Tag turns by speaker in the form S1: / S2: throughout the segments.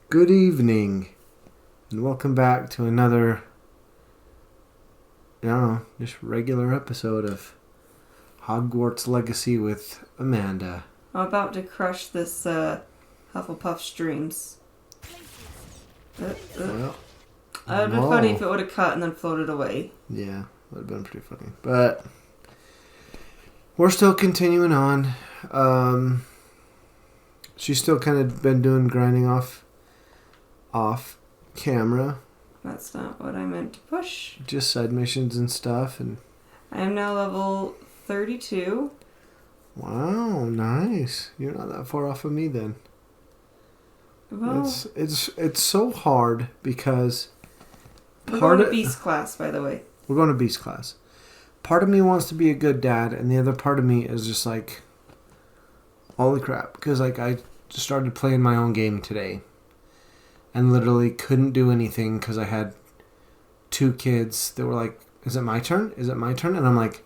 S1: Good evening, and welcome back to another, just regular episode of Hogwarts Legacy with Amanda.
S2: I'm about to crush this Hufflepuff's dreams.
S1: Well,
S2: It would have been funny if it would have cut and then floated away.
S1: Yeah, would have been pretty funny. But we're still continuing on. She's still kind of been doing grinding off camera.
S2: That's not what I meant to push.
S1: Just side missions and stuff. And
S2: I am now level 32.
S1: wow, nice. You're not that far off of me then.
S2: Well,
S1: It's so hard because
S2: we're going to Beast class, by the way.
S1: We're going to Beast class. Part of me wants to be a good dad, and the other part of me is just like, holy crap. Because I just started playing my own game today. And literally couldn't do anything because I had two kids that were like, is it my turn? Is it my turn? And I'm like,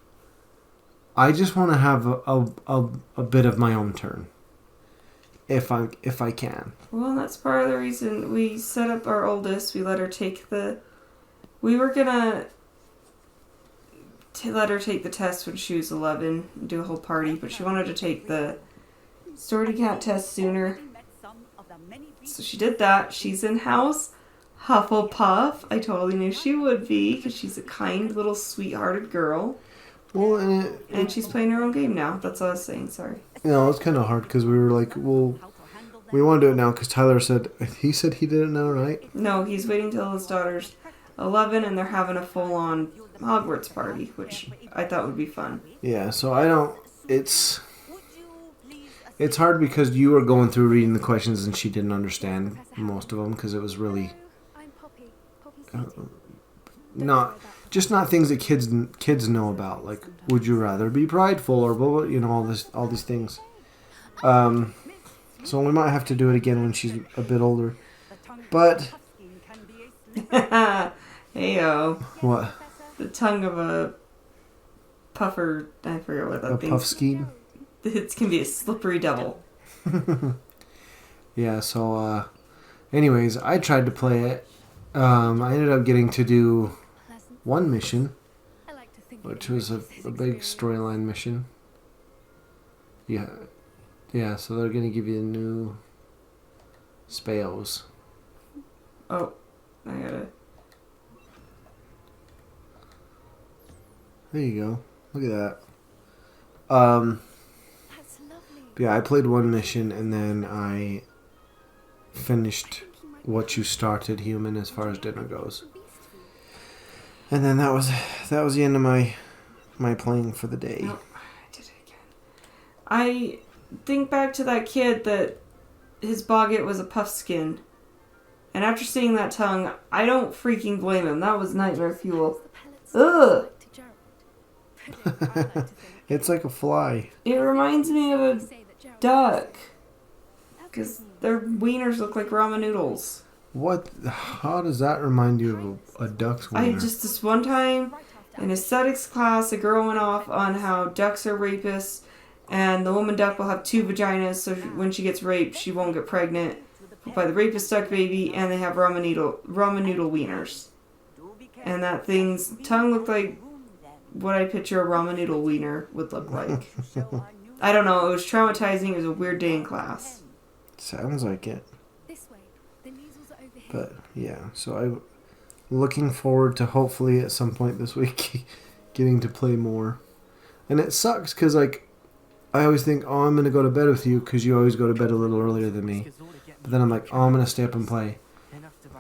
S1: I just want to have a bit of my own turn. If I can.
S2: Well, that's part of the reason we set up our oldest. We let her take we were going to let her take the test when she was 11 and do a whole party, but she wanted to take the Story Cat test sooner. So she did that. She's in house Hufflepuff. I totally knew she would be because she's a kind little sweethearted girl.
S1: Well,
S2: and she's playing her own game now. That's all I was saying. Sorry.
S1: It's kind of hard because we were like, well, we want to do it now because Tyler said he did it now, right?
S2: No, he's waiting till his daughter's 11 and they're having a full-on Hogwarts party, which I thought would be fun.
S1: Yeah, so it's hard because you were going through reading the questions and she didn't understand most of them because it was really not things that kids know about. Like, would you rather be prideful or blah, blah, all these things. So we might have to do it again when she's a bit older. But
S2: Heyo.
S1: What?
S2: The tongue of a puffer. I forget what that thing.
S1: A puff skein.
S2: It can be a slippery devil.
S1: Yeah, so, anyways, I tried to play it. I ended up getting to do one mission, which was a big storyline mission. Yeah, so they're going to give you new spells.
S2: Oh, I gotta...
S1: There you go. Look at that. Yeah, I played one mission and then I finished what you started, human, as far as dinner goes. And then that was the end of my playing for the day.
S2: Oh, I did it again. I think back to that kid that his boggett was a puff skin. And after seeing that tongue, I don't freaking blame him. That was nightmare fuel. Ugh!
S1: It's like a fly.
S2: It reminds me of a duck. Because their wieners look like ramen noodles.
S1: What? How does that remind you of a duck's wiener?
S2: This one time in aesthetics class, a girl went off on how ducks are rapists and the woman duck will have two vaginas, so when she gets raped, she won't get pregnant by the rapist duck baby, and they have ramen noodle wieners. And that thing's tongue looked like what I picture a ramen noodle wiener would look like. I don't know, it was traumatizing. It was a weird day in class.
S1: Sounds like it. But yeah, so I'm looking forward to hopefully at some point this week getting to play more. And it sucks because I always think, oh, I'm going to go to bed with you because you always go to bed a little earlier than me. But then I'm like, oh, I'm going to stay up and play.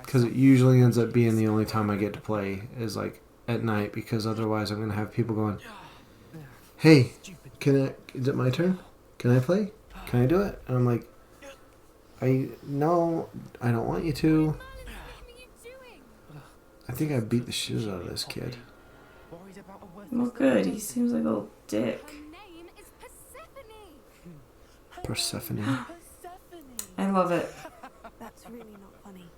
S1: Because it usually ends up being the only time I get to play is like at night, because otherwise I'm going to have people going, hey, is it my turn? Can I play? Can I do it? And I'm like, no, I don't want you to. I think I beat the shit out of this kid.
S2: Well, good. He seems like a little dick.
S1: Persephone.
S2: I love it.
S3: That's really not funny.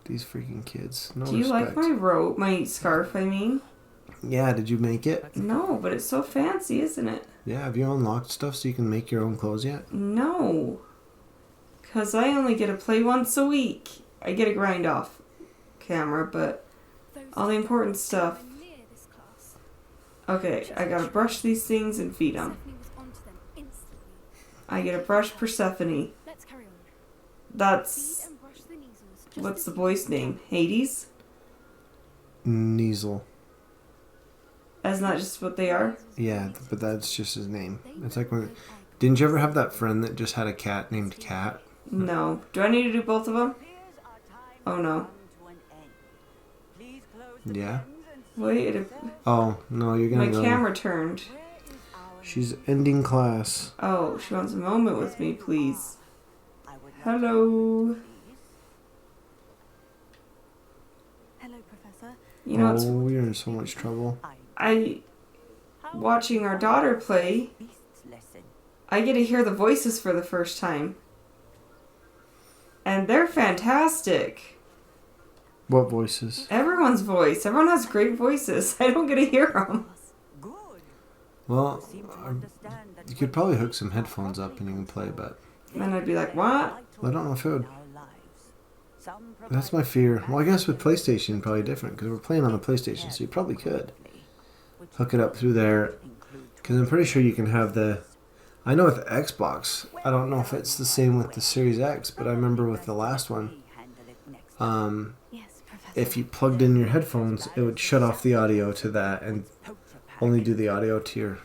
S1: These freaking kids. No
S2: Do you
S1: respect.
S2: like my robe? My scarf, I mean?
S1: Yeah, did you make it?
S2: No, but it's so fancy, isn't it?
S1: Yeah, have you unlocked stuff so you can make your own clothes yet?
S2: No. Because I only get to play once a week. I get a grind off camera, but all the important stuff. Okay, I gotta brush these things and feed them. I get to brush Persephone. That's... What's the boy's name? Hades?
S1: Neasel.
S2: That's not just what they are?
S1: Yeah, but that's just his name. It's like when... Didn't you ever have that friend that just had a cat named Cat?
S2: No. Do I need to do both of them? Oh no.
S1: Yeah?
S2: Wait.
S1: Oh, no, you're gonna
S2: My
S1: go...
S2: camera turned.
S1: She's ending class.
S2: Oh, she wants a moment with me, please. Hello.
S3: Hello, Professor.
S2: You know,
S1: Oh, you're in so much trouble.
S2: watching our daughter play, I get to hear the voices for the first time. And they're fantastic.
S1: What voices?
S2: Everyone's voice. Everyone has great voices. I don't get to hear them.
S1: Well, you could probably hook some headphones up and you can play, but...
S2: And I'd be like, what?
S1: I don't know if it would... That's my fear. Well, I guess with PlayStation, probably different, because we're playing on the PlayStation, so you probably could hook it up through there. Because I'm pretty sure you can have the... I know with the Xbox, I don't know if it's the same with the Series X, but I remember with the last one, if you plugged in your headphones, it would shut off the audio to that and only do the audio to your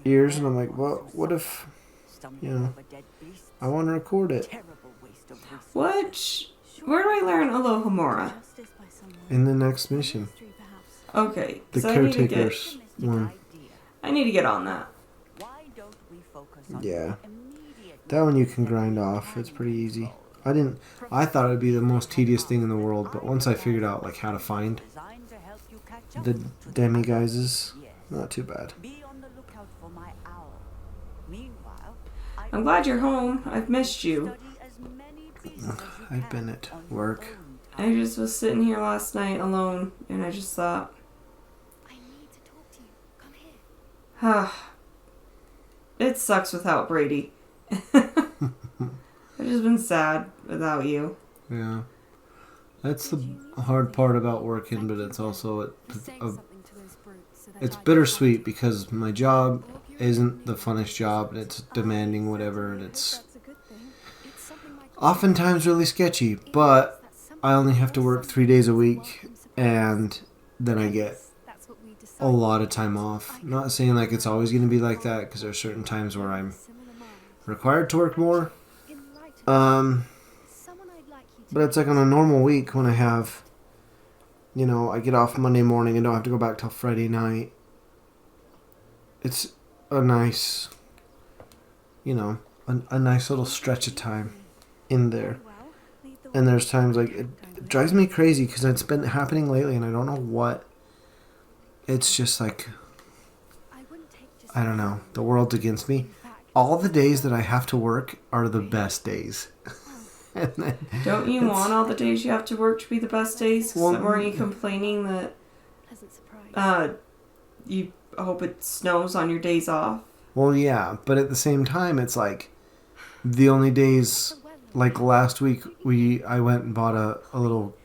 S1: ears. And I'm like, well, what if, you know, I want to record it?
S2: Where do I learn Alohomora?
S1: In the next mission.
S2: Okay.
S1: The
S2: so
S1: caretakers one.
S2: I need to get on that.
S1: Yeah. That one you can grind off. It's pretty easy. I thought it would be the most tedious thing in the world, but once I figured out like how to find the demiguises, not too bad.
S2: I'm glad you're home. I've missed you.
S1: I've been at work.
S2: I just was sitting here last night alone, and I just thought,
S3: I need to talk to you. Come here.
S2: it sucks without Brady. I've just been sad without you.
S1: Yeah. That's the hard part about working, but it's also it's bittersweet because my job isn't the funnest job, and it's demanding whatever, and it's oftentimes really sketchy, but I only have to work 3 days a week, and then I get a lot of time off. Not saying like it's always going to be like that, because there are certain times where I'm required to work more. But it's like on a normal week when I have, you know, I get off Monday morning and don't have to go back till Friday night. It's a nice, you know, a nice little stretch of time in there. And there's times like it drives me crazy because it's been happening lately and I don't know what. It's just like, I don't know, the world's against me. All the days that I have to work are the best days.
S2: Don't you want all the days you have to work to be the best days?
S1: Well,
S2: Weren't you complaining that you hope it snows on your days off?
S1: Well, yeah, but at the same time, it's like the only days, like last week, I went and bought a little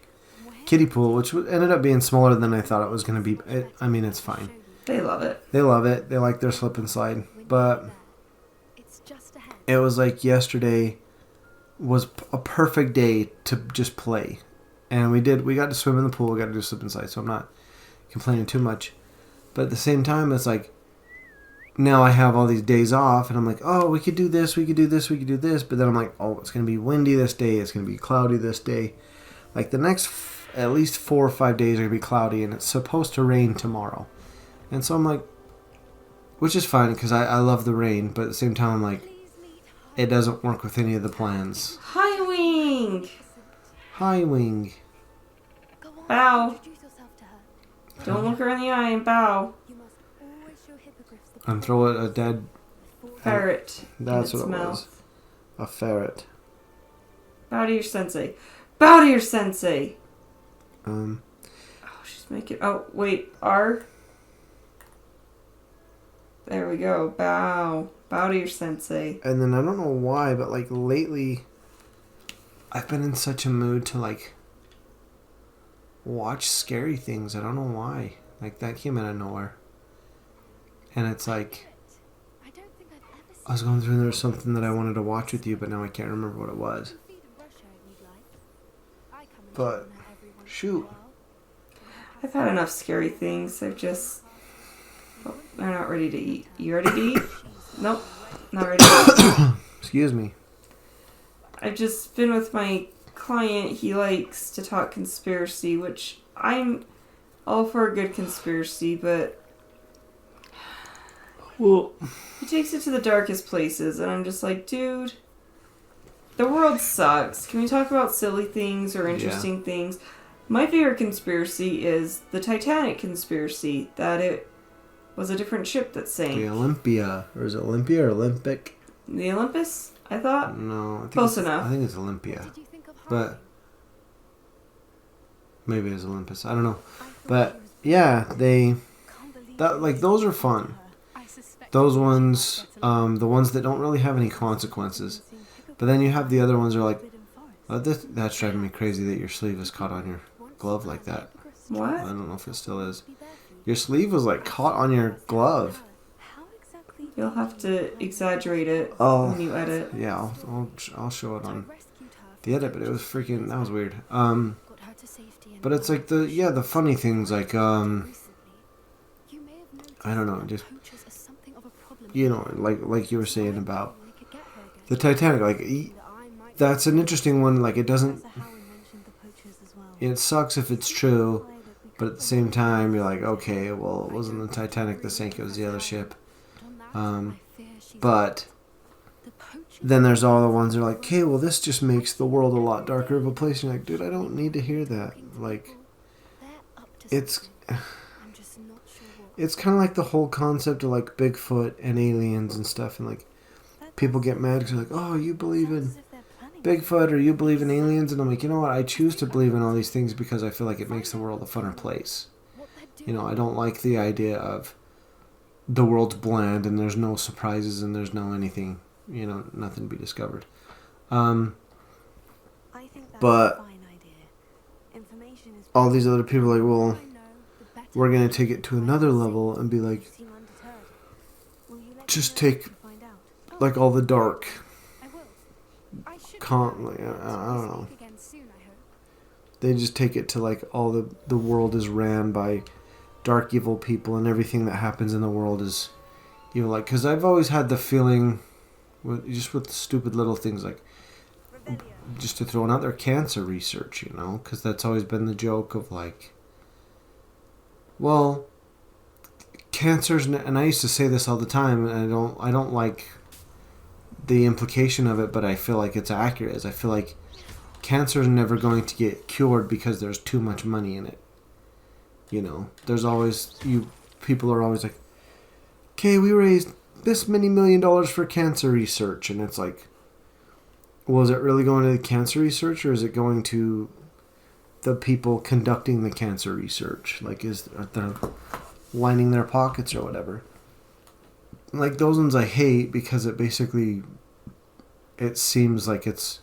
S1: kiddie pool, which ended up being smaller than I thought it was going to be. I mean, it's fine.
S2: They love it.
S1: They love it. They like their slip and slide. But it was like yesterday was a perfect day to just play. And we got to swim in the pool, we got to do slip and slide, so I'm not complaining too much. But at the same time, it's like, now I have all these days off, and I'm like, oh, we could do this, we could do this, we could do this. But then I'm like, oh, it's going to be windy this day, it's going to be cloudy this day. Like the next at least 4 or 5 days are going to be cloudy, and it's supposed to rain tomorrow. And so I'm like, which is fine, because I love the rain, but at the same time, I'm like, it doesn't work with any of the plans.
S2: Hi, Wing!
S1: Hi, Wing.
S2: Bow. Don't look her in the eye and bow.
S1: And throw a dead
S2: Ferret.
S1: That's
S2: in
S1: what
S2: its
S1: it
S2: mouth.
S1: was. A ferret.
S2: Bow to your sensei. Bow to your sensei!
S1: Um.
S2: Oh, she's making... Oh, wait. R? There we go. Bow. Bow to your sensei.
S1: And then I don't know why, but like lately, I've been in such a mood to like watch scary things. I don't know why. Like that came out of nowhere. And it's like,
S3: I don't think I've ever seen
S1: I was going through and there was something that I wanted to watch with you, but now I can't remember what it was.
S3: feed in Russia if you'd like. I come and
S1: But,
S3: join her every once in a
S1: shoot.
S3: while.
S2: I've had enough scary things. I've just... Oh, they're not ready to eat. You ready to eat? Nope. Not ready to eat.
S1: Excuse me.
S2: I've just been with my client. He likes to talk conspiracy, which I'm all for a good conspiracy, but
S1: Well,
S2: he takes it to the darkest places, and I'm just like, dude, the world sucks. Can we talk about silly things or interesting things? My favorite conspiracy is the Titanic conspiracy, that it was a different ship that
S1: the
S2: sank.
S1: Olympia. Or is it Olympia or Olympic?
S2: The Olympus, I thought?
S1: No. I think
S2: Close
S1: it's-
S2: enough.
S1: I think it's Olympia.
S3: Did you think of
S1: But
S3: hiding?
S1: maybe it's Olympus. I don't know.
S3: I thought
S1: But
S3: she was
S1: yeah, they...
S3: Can't believe
S1: That, like, those are fun.
S3: I suspect
S1: Those
S3: she
S1: ones,
S3: got
S1: the ones that don't really have any consequences. But then you have the other ones that are like, that's driving me crazy that your sleeve is caught on your glove like that. I
S2: What?
S1: don't know if it still is. Your sleeve was like caught on your glove.
S3: How exactly
S2: You'll have to exaggerate it
S1: Oh.
S2: when you edit.
S1: Yeah, I'll show it on
S3: rescued her
S1: the edit, but it was freaking, that was weird.
S3: got her to safety and
S1: But it's like the funny things like,
S3: recently, you may have noticed
S1: I don't know,
S3: that
S1: just,
S3: poachers are something of a problem
S1: you know, like you were saying about
S3: we could get her again.
S1: the Titanic, like, that's an interesting one, like, it doesn't,
S3: Professor Howard mentioned the poachers as well.
S1: it sucks if it's true, but at the same time, you're like, okay, well, it wasn't the Titanic that sank, it was the other ship. But then there's all the ones that are like, okay, well, this just makes the world a lot darker of a place. And you're like, dude, I don't need to hear that. Like, it's it's kind of like the whole concept of like Bigfoot and aliens and stuff. And like, people get mad because they're like, oh, you believe in Bigfoot or you believe in aliens. And I'm like, you know what? I choose to believe in all these things because I feel like it makes the world a funner place. You know, I don't like the idea of the world's bland and there's no surprises and there's no anything, you know, nothing to be discovered. But all these other people are like, well, we're going to take it to another level and be like, just take like all the dark, like, I don't know. They just take it to like all the world is ran by dark evil people and everything that happens in the world is evil. Like, because I've always had the feeling with the stupid little things, like just to throw out there, cancer research, you know, because that's always been the joke of like, well, cancer's, and I used to say this all the time, and I don't like the implication of it, but I feel like it's accurate. Is I feel like cancer is never going to get cured because there's too much money in it. You know, there's always, people are always like, okay, we raised this many $1 million for cancer research. And it's like, well, is it really going to the cancer research or is it going to the people conducting the cancer research? Like, are they lining their pockets or whatever? Like, those ones I hate because it basically, it seems like it's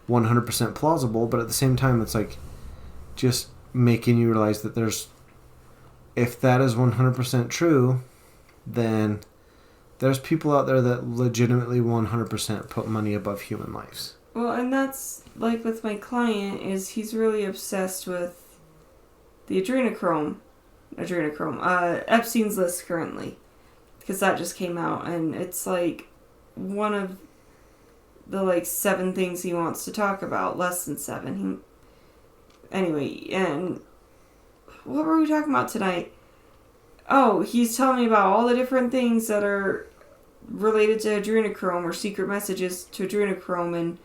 S1: 100% plausible, but at the same time, it's like just making you realize that if that is 100% true, then there's people out there that legitimately 100% put money above human lives.
S2: Well, and that's like with my client, is he's really obsessed with the adrenochrome, Epstein's list currently, because that just came out, and it's like one of the like 7 things he wants to talk about, less than 7. Anyway, and what were we talking about tonight? Oh, he's telling me about all the different things that are related to adrenochrome or secret messages to adrenochrome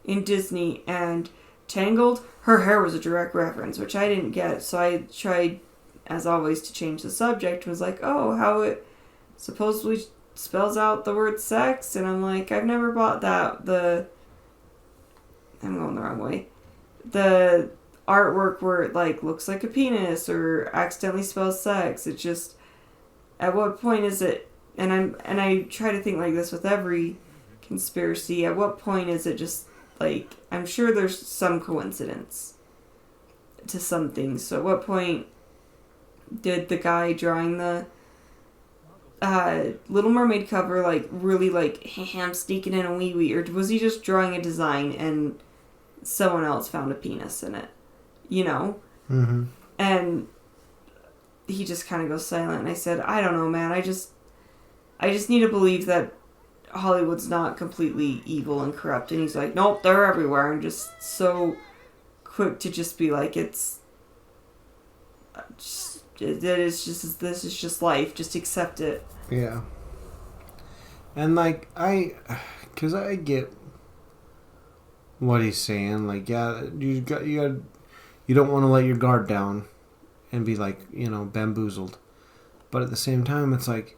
S2: in Disney. And Tangled, her hair was a direct reference, which I didn't get. So I tried, as always, to change the subject. Was like, oh, how it supposedly spells out the word sex. And I'm like, I've never bought that. I'm going the wrong way. The artwork where it like looks like a penis or accidentally spells sex. It just, at what point is it and I try to think like this with every conspiracy. At what point is it just like, I'm sure there's some coincidence to some things. So at what point did the guy drawing the Little Mermaid cover like really like, hey, I'm sneaking in a wee, or was he just drawing a design and someone else found a penis in it, you know?
S1: Mm-hmm.
S2: And he just kind of goes silent. And I said, I don't know, man. I just need to believe that Hollywood's not completely evil and corrupt. And he's like, nope, they're everywhere. And just so quick to just be like, this is just life. Just accept it.
S1: Yeah. And like, because I get what he's saying. Like, yeah, you don't want to let your guard down and be like, you know, bamboozled. But at the same time, it's like,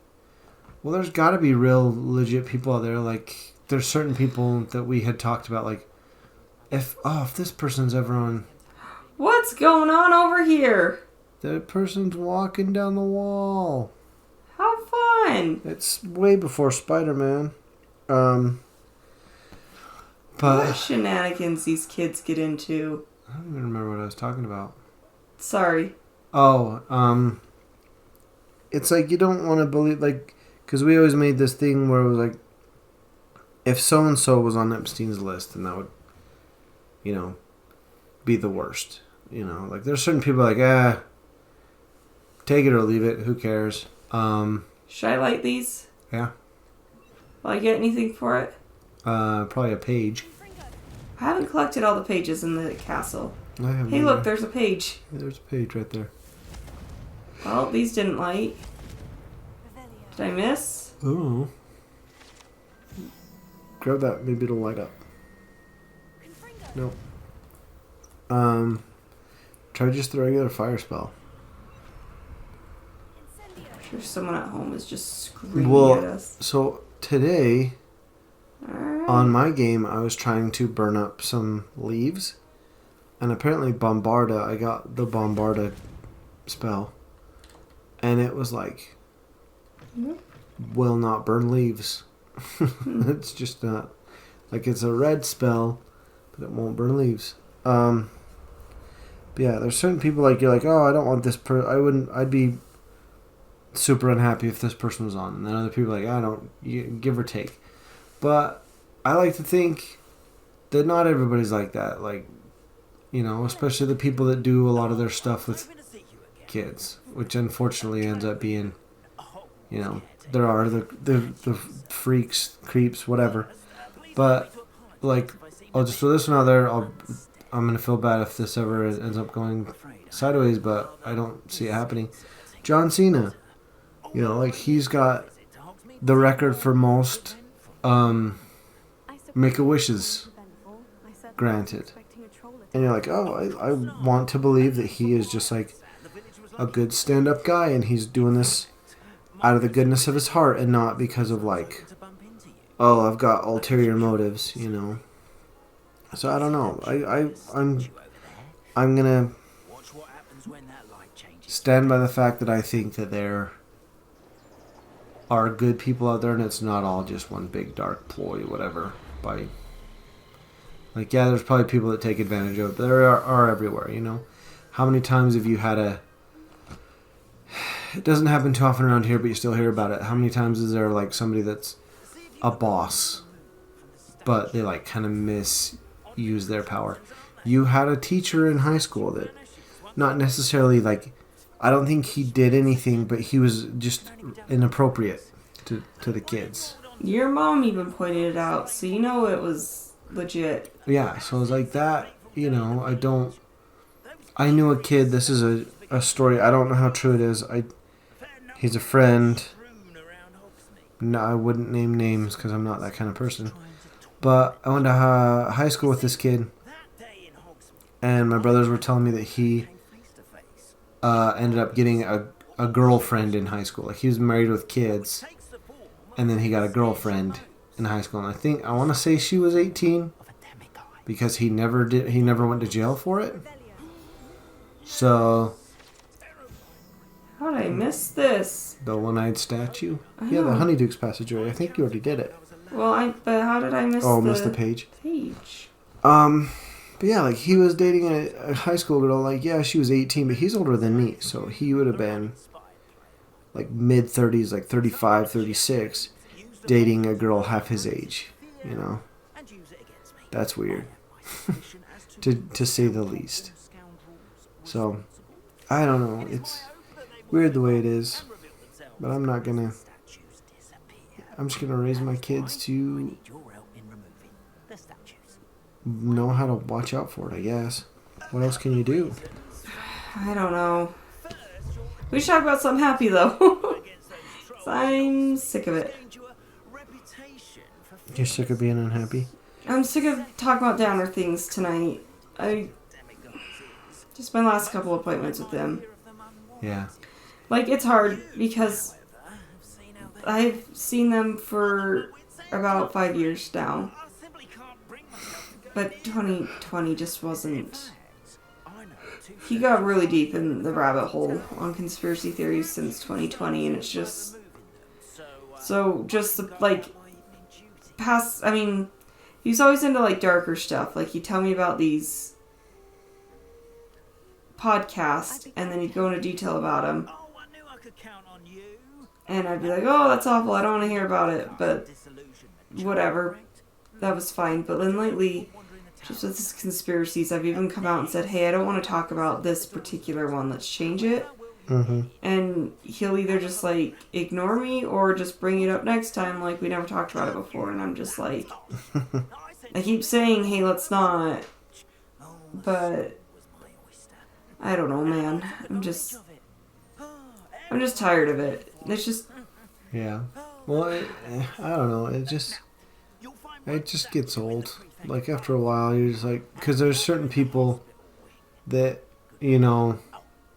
S1: well, there's got to be real legit people out there. Like, there's certain people that we had talked about, like, if this person's ever on...
S2: What's going on over here?
S1: That person's walking down the wall.
S2: How fun.
S1: It's way before Spider-Man. But...
S2: What shenanigans these kids get into.
S1: I don't even remember what I was talking about.
S2: Sorry.
S1: Oh, it's like you don't want to believe, like, because we always made this thing where it was like, if so-and-so was on Epstein's list, then that would, you know, be the worst. You know, like, there's certain people like, take it or leave it, who cares?
S2: Should I light these?
S1: Yeah.
S2: Will I get anything for it?
S1: Probably a page.
S2: I haven't collected all the pages in the castle.
S1: I have
S2: Hey, look, there's a page.
S1: There's a page right there.
S2: Well, these didn't light. Did I miss?
S1: Oh. Grab that, maybe it'll light up. Nope. Try just the regular fire spell.
S2: I'm sure someone at home is just screaming at us.
S1: So today,
S2: Alright.
S1: on my game, I was trying to burn up some leaves. And apparently Bombarda, I got the Bombarda spell. And it was like, will not burn leaves. It's just not. Like, it's a red spell, but it won't burn leaves. But yeah, there's certain people like, you're like, oh, I don't want this I'd be super unhappy if this person was on. And then other people are like, I don't, give or take. But I like to think that not everybody's like that. Like, you know, especially the people that do a lot of their stuff with kids, which unfortunately ends up being, you know, there are the freaks, creeps, whatever. But, like, I'll just throw this one out there. I'm going to feel bad if this ever ends up going sideways, but I don't see it happening. John Cena, you know, like, he's got the record for most Make-A-Wishes granted. And you're like, oh, I want to believe that he is just like a good stand-up guy and he's doing this out of the goodness of his heart and not because of like, oh, I've got ulterior motives, you know. So I don't know. I'm gonna stand by the fact that I think that there are good people out there and it's not all just one big dark ploy, whatever, by... Like, yeah, there's probably people that take advantage of it, but there are everywhere, you know? How many times have you had it doesn't happen too often around here, but you still hear about it. How many times is there, like, somebody that's a boss, but they, like, kind of misuse their power? You had a teacher in high school that, not necessarily, like, I don't think he did anything, but he was just inappropriate to the kids.
S2: Your mom even pointed it out, so you know it was... legit.
S1: Yeah, so it's like that, you know, I knew a kid, this is a story, I don't know how true it is, he's a friend, no, I wouldn't name names because I'm not that kind of person, but I went to high school with this kid, and my brothers were telling me that he ended up getting a girlfriend in high school. Like, he was married with kids, and then he got a girlfriend in high school, and I want to say she was 18 because he never went to jail for it. So
S2: How did I miss this?
S1: The one-eyed statue?
S2: I
S1: Yeah, the
S2: know.
S1: Honeyduke's Passageway. I think you already did it.
S2: Well, but how did I miss
S1: Missed the page.
S2: page?
S1: But yeah, like, he was dating a high school girl. Like, yeah, she was 18, but he's older than me. So he would have been, like, mid-30s, like 35, 36, dating a girl half his age, you know? That's weird, to say the least. So, I don't know. It's weird the way it is. But I'm not gonna... I'm just gonna raise my kids to know how to watch out for it, I guess. What else can you do?
S2: I don't know. We should talk about something happy, though. I'm sick of it.
S1: You're sick of being unhappy?
S2: I'm sick of talking about downer things tonight. Just my last couple appointments with them.
S1: Yeah.
S2: Like, it's hard because I've seen them for about 5 years now. But 2020 just wasn't... He got really deep in the rabbit hole on conspiracy theories since 2020, and it's just... So, just, like, past... I mean, he was always into, like, darker stuff. Like, he'd tell me about these podcasts, and then he'd go into detail about them. And I'd be like, oh, that's awful, I don't want to hear about it, but whatever. That was fine. But then lately, just with these conspiracies, I've even come out and said, hey, I don't want to talk about this particular one, let's change it.
S1: Mm-hmm.
S2: And he'll either just, like, ignore me or just bring it up next time like we never talked about it before. And I'm just like, I keep saying, hey, let's not. But I don't know, man. I'm just tired of it. It's just...
S1: Yeah. Well, I don't know. It just gets old. Like, after a while, you're just like... Because there's certain people that, you know,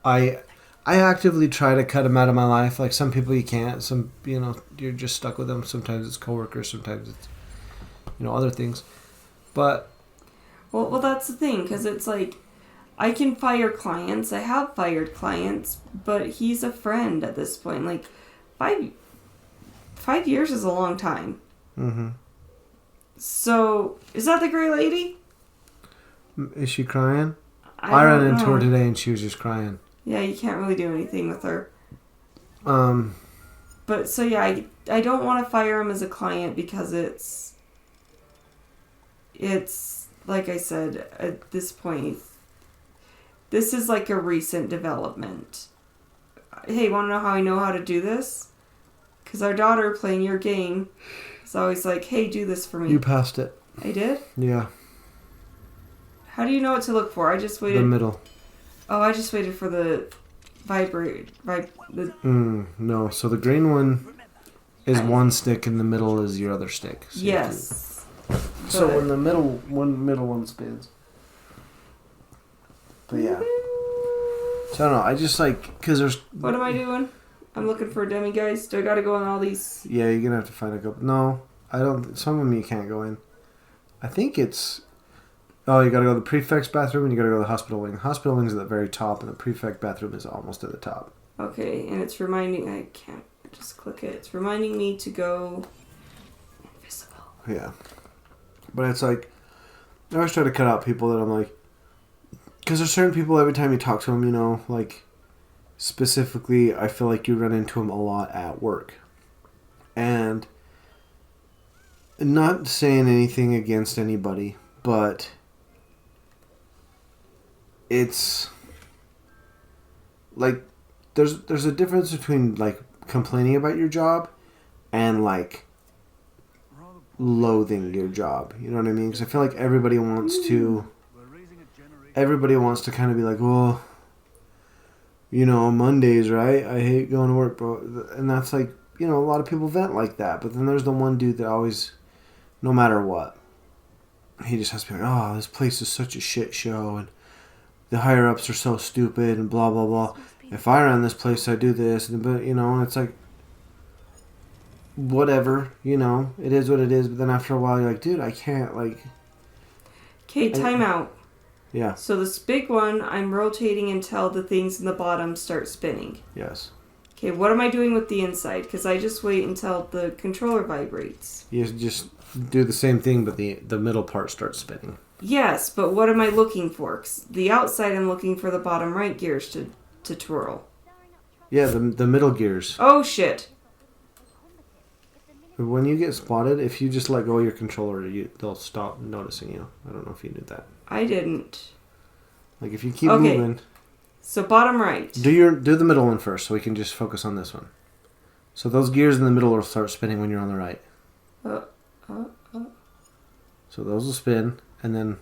S1: I actively try to cut them out of my life. Like, some people you can't. Some, you know, you're just stuck with them. Sometimes it's coworkers. Sometimes it's, you know, other things. But...
S2: Well, that's the thing. Because it's like... I can fire clients. I have fired clients, but he's a friend at this point. Like, 5 years is a long time.
S1: Mm-hmm.
S2: So, is that the gray lady?
S1: Is she crying?
S2: I
S1: ran
S2: don't
S1: into
S2: know.
S1: her today and she was just crying.
S2: Yeah, you can't really do anything with her.
S1: Um,
S2: But, so yeah, I don't want to fire him as a client because it's, like I said, at this point, this is like a recent development. Hey, want to know how I know how to do this? Because our daughter playing your game is always like, hey, do this for me.
S1: you passed it.
S2: I did?
S1: Yeah.
S2: How do you know what to look for? I just waited.
S1: The middle.
S2: Oh, I just waited for the
S1: No, so the green one is one stick and the middle is your other stick. So
S2: yes.
S1: So when the middle one spins. But yeah. So I don't know. I just like, because there's...
S2: What am I doing? I'm looking for demi-guys. Do I gotta go on all these?
S1: Yeah, you're going to have to find a couple. No, I don't. Some of them you can't go in. I think it's... Oh, you got to go to the prefect's bathroom and you got to go to the hospital wing. Hospital wing's at the very top and the prefect bathroom is almost at the top.
S2: Okay, and it's reminding... I can't just click it. It's reminding me to go... Invisible.
S1: Yeah. But it's like... I always try to cut out people that I'm like... Because there's certain people, every time you talk to them, you know, like... Specifically, I feel like you run into them a lot at work. And... Not saying anything against anybody, but... It's... Like... There's a difference between, like, complaining about your job and, like... loathing your job. You know what I mean? Because I feel like everybody wants to kind of be like, well, you know, Mondays, right? I hate going to work, bro. And that's like, you know, a lot of people vent like that. But then there's the one dude that always, no matter what, he just has to be like, oh, this place is such a shit show, and the higher ups are so stupid, and blah blah blah. If I ran this place, I'd do this, but you know, and it's like, whatever, you know, it is what it is. But then after a while, you're like, dude, I can't, like...
S2: Okay, time out.
S1: Yeah.
S2: So this big one, I'm rotating until the things in the bottom start spinning.
S1: Yes.
S2: Okay, what am I doing with the inside? Because I just wait until the controller vibrates.
S1: You just do the same thing, but the middle part starts spinning.
S2: Yes, but what am I looking for? 'Cause the outside, I'm looking for the bottom right gears to twirl.
S1: Yeah, the middle gears.
S2: Oh, shit.
S1: When you get spotted, if you just let go of your controller, they'll stop noticing you. I don't know if you knew that.
S2: I didn't.
S1: Like if you keep
S2: Okay.
S1: moving,
S2: So bottom right.
S1: do the middle one first, so we can just focus on this one. So those gears in the middle will start spinning when you're on the right. So those will spin, and then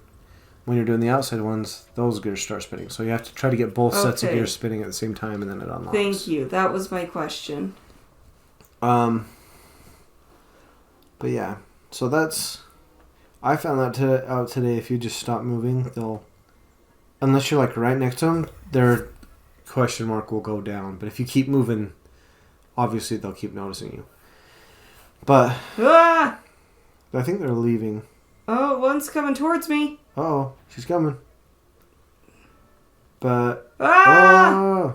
S1: when you're doing the outside ones, those gears start spinning. So you have to try to get both sets of
S2: Okay.
S1: gears spinning at the same time, and then it unlocks.
S2: Thank you. That was my question.
S1: But yeah, so that's. I found that out today. If you just stop moving, they'll, unless you're like right next to them, their question mark will go down. But if you keep moving, obviously they'll keep noticing you. But
S2: Ah!
S1: I think they're leaving.
S2: Oh, one's coming towards me.
S1: Oh, she's coming. But
S2: Ah!
S1: oh.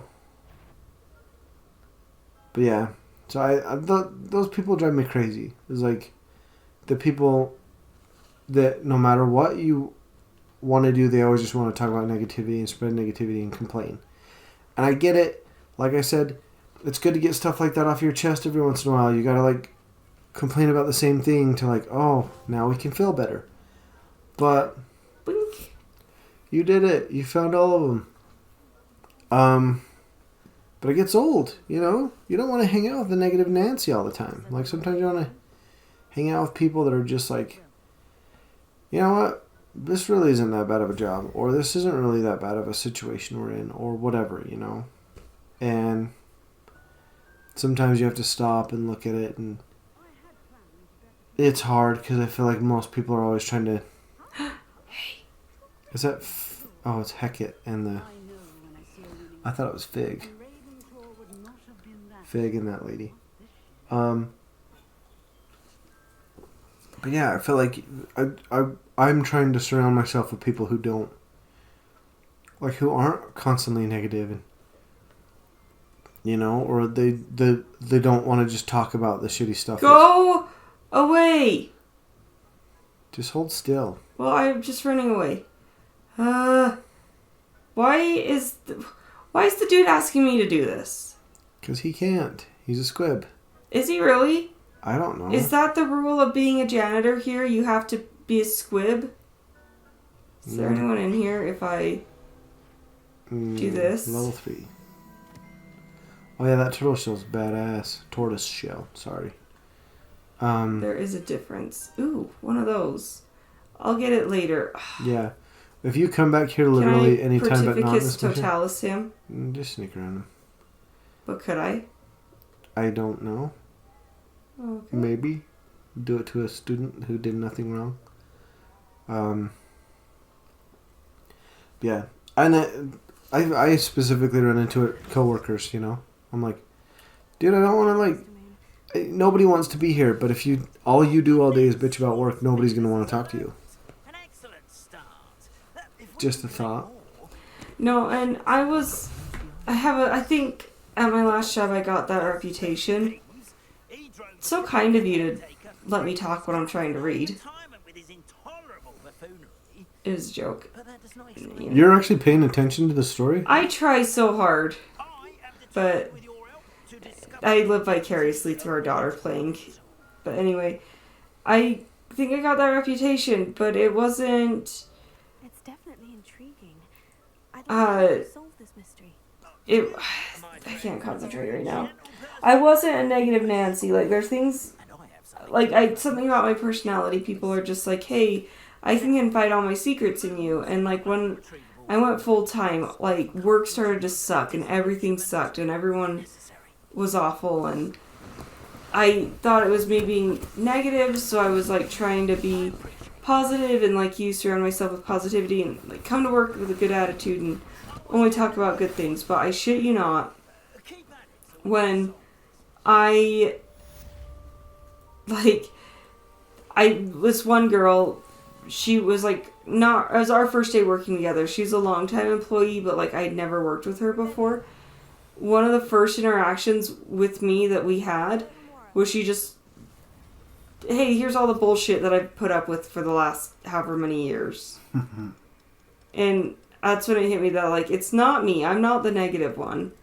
S1: But yeah, so I those people drive me crazy. It's like the people that no matter what you want to do, they always just want to talk about negativity and spread negativity and complain. And I get it. Like I said, it's good to get stuff like that off your chest every once in a while. You gotta like complain about the same thing to like, oh, now we can feel better. But
S2: Boink.
S1: you did it. You found all of them. But it gets old, you know? You don't want to hang out with the negative Nancy all the time. Like, sometimes you want to hang out with people that are just like, you know what? This really isn't that bad of a job. Or this isn't really that bad of a situation we're in. Or whatever, you know? And sometimes you have to stop and look at it. And it's hard because I feel like most people are always trying to... Is that... Oh, it's Hecate and the... I thought it was Fig. Fig and that lady. But yeah, I feel like I'm trying to surround myself with people who don't... Like, who aren't constantly negative and... You know, or they don't want to just talk about the shitty stuff.
S2: Go away.
S1: Just hold still.
S2: Well, I'm just running away. Why is the dude asking me to do this?
S1: Because he can't. He's a squib.
S2: Is he really?
S1: I don't know.
S2: Is that the rule of being a janitor here? You have to be a squib? Is there anyone in here if I do this?
S1: Level 3. Oh yeah, that turtle shell's badass. Tortoise shell, sorry.
S2: There is a difference. Ooh, one of those. I'll get it later.
S1: Yeah. If you come back here literally
S2: Can I
S1: anytime but not in
S2: Pertificus
S1: this mission,
S2: totalis him?
S1: just sneak around him.
S2: But could I?
S1: I don't know.
S2: Okay.
S1: Maybe. Do it to a student who did nothing wrong. Yeah. And I specifically run into it, coworkers, you know. I'm like, dude, I don't want to like... Nobody wants to be here, but if all you do all day is bitch about work, nobody's going to want to talk to you. Just a thought.
S2: No, and I think at my last job I got that reputation. It's so kind of you to let me talk when I'm trying to read. It was a joke. You know.
S1: You're actually paying attention to the story?
S2: I try so hard, but I live vicariously through our daughter playing. But anyway, I think I got that reputation, but it wasn't...
S3: It's definitely intriguing.
S2: Solve this mystery. I can't concentrate right now. I wasn't a negative Nancy. Like, there's things... Like, something about my personality, people are just like, hey, I can confide all my secrets in you. And, like, when I went full-time, like, work started to suck, and everything sucked, and everyone was awful, and I thought it was me being negative, so I was, like, trying to be positive and, like, surround myself with positivity and, like, come to work with a good attitude and only talk about good things. But I shit you not, when this one girl, she was, like, not as our first day working together. She's a longtime employee, but like I'd never worked with her before. One of the first interactions with me that we had was she just, hey, here's all the bullshit that I've put up with for the last however many years. And that's when it hit me that, like, it's not me. I'm not the negative one.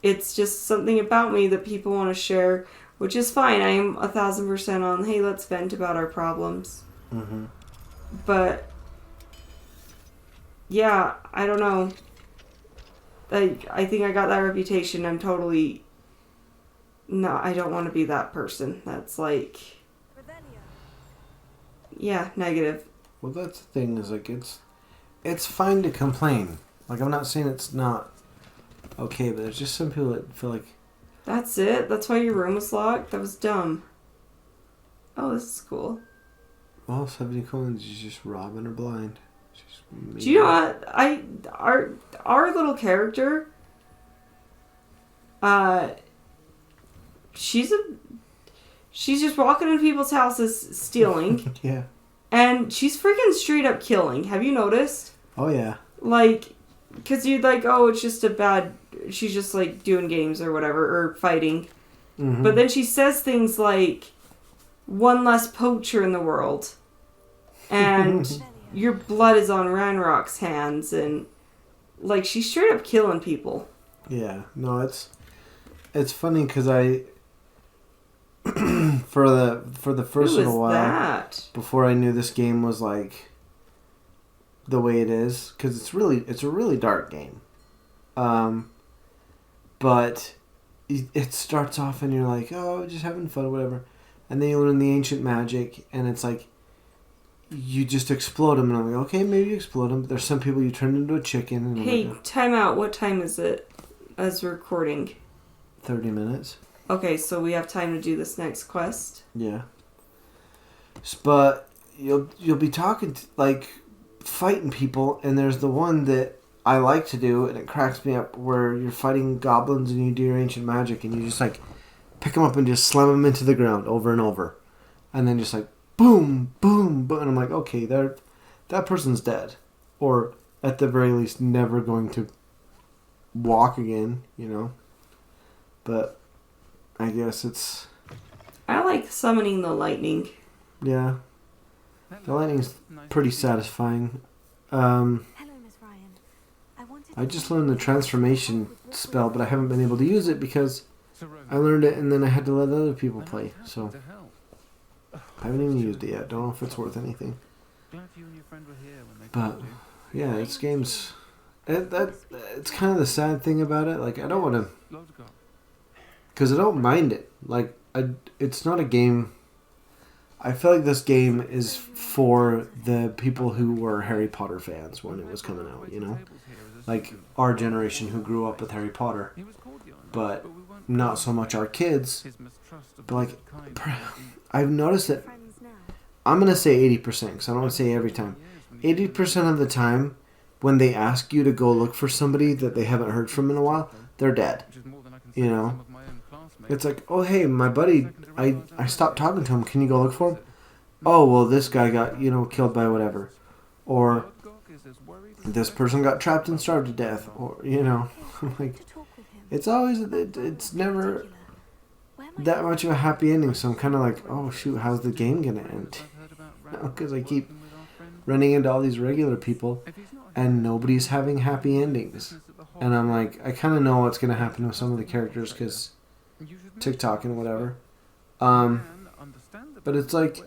S2: It's just something about me that people want to share, which is fine. I am 1,000% on, hey, let's vent about our problems.
S1: Mm-hmm.
S2: But, yeah, I don't know. I think I got that reputation. I'm totally... No, I don't want to be that person. That's like... Yeah, negative.
S1: Well, that's the thing, is like, it's fine to complain. Like, I'm not saying it's not okay, but there's just some people that feel like...
S2: That's it? That's why your room was locked? That was dumb. Oh, this is cool.
S1: Well, 70 coins is just robbing her blind.
S2: Do you know what? Our little character, she's just walking into people's houses stealing.
S1: Yeah.
S2: And she's freaking straight up killing. Have you noticed?
S1: Oh, yeah.
S2: Like, because you'd like, oh, it's just a bad... She's just, like, doing games or whatever, or fighting.
S1: Mm-hmm.
S2: But then she says things like, one less poacher in the world. And your blood is on Ranrock's hands. And, like, she's straight up killing people.
S1: Yeah. No, it's funny because I... for the first little while...
S2: That?
S1: Before I knew this game was, like... the way it is, because it's a really dark game. But it starts off and you're like, oh, just having fun, whatever. And then you learn the ancient magic, and it's like, you just explode them. And I'm like, okay, maybe you explode them. But there's some people you turn into a chicken. And
S2: hey,
S1: like,
S2: time out. What time is it as recording?
S1: 30 minutes.
S2: Okay, so we have time to do this next quest.
S1: Yeah. But you'll be talking to, like, fighting people, and there's the one that I like to do, and it cracks me up, where you're fighting goblins and you do your ancient magic, and you just like pick them up and just slam them into the ground over and over, and then just like boom, boom, boom, and I'm like, okay, that person's dead, or at the very least never going to walk again, you know. But I guess it's...
S2: I like summoning the lightning.
S1: Yeah. The lightning's pretty satisfying.
S3: Hello, Miss Ryan.
S1: I just learned the transformation spell, but I haven't been able to use it because I learned it and then I had to let other people play. So I haven't even used it yet. Don't know if it's worth anything. But yeah, this game's... It's kind of the sad thing about it. Like, I don't want to... Because I don't mind it. Like, it's not a game... I feel like this game is for the people who were Harry Potter fans when it was coming out, you know? Like, our generation who grew up with Harry Potter. But not so much our kids. But, like, I've noticed that... I'm going to say 80%, because I don't want to say every time. 80% of the time, when they ask you to go look for somebody that they haven't heard from in a while, they're dead. You know? It's like, oh, hey, my buddy, I stopped talking to him. Can you go look for him? Oh, well, this guy got, killed by whatever. Or this person got trapped and starved to death. Or, like, it's always, it's never that much of a happy ending. So I'm kind of like, oh, shoot, how's the game going to end? Because I keep running into all these regular people and nobody's having happy endings. And I'm like, I kind of know what's going to happen with some of the characters because TikTok and whatever. But it's like,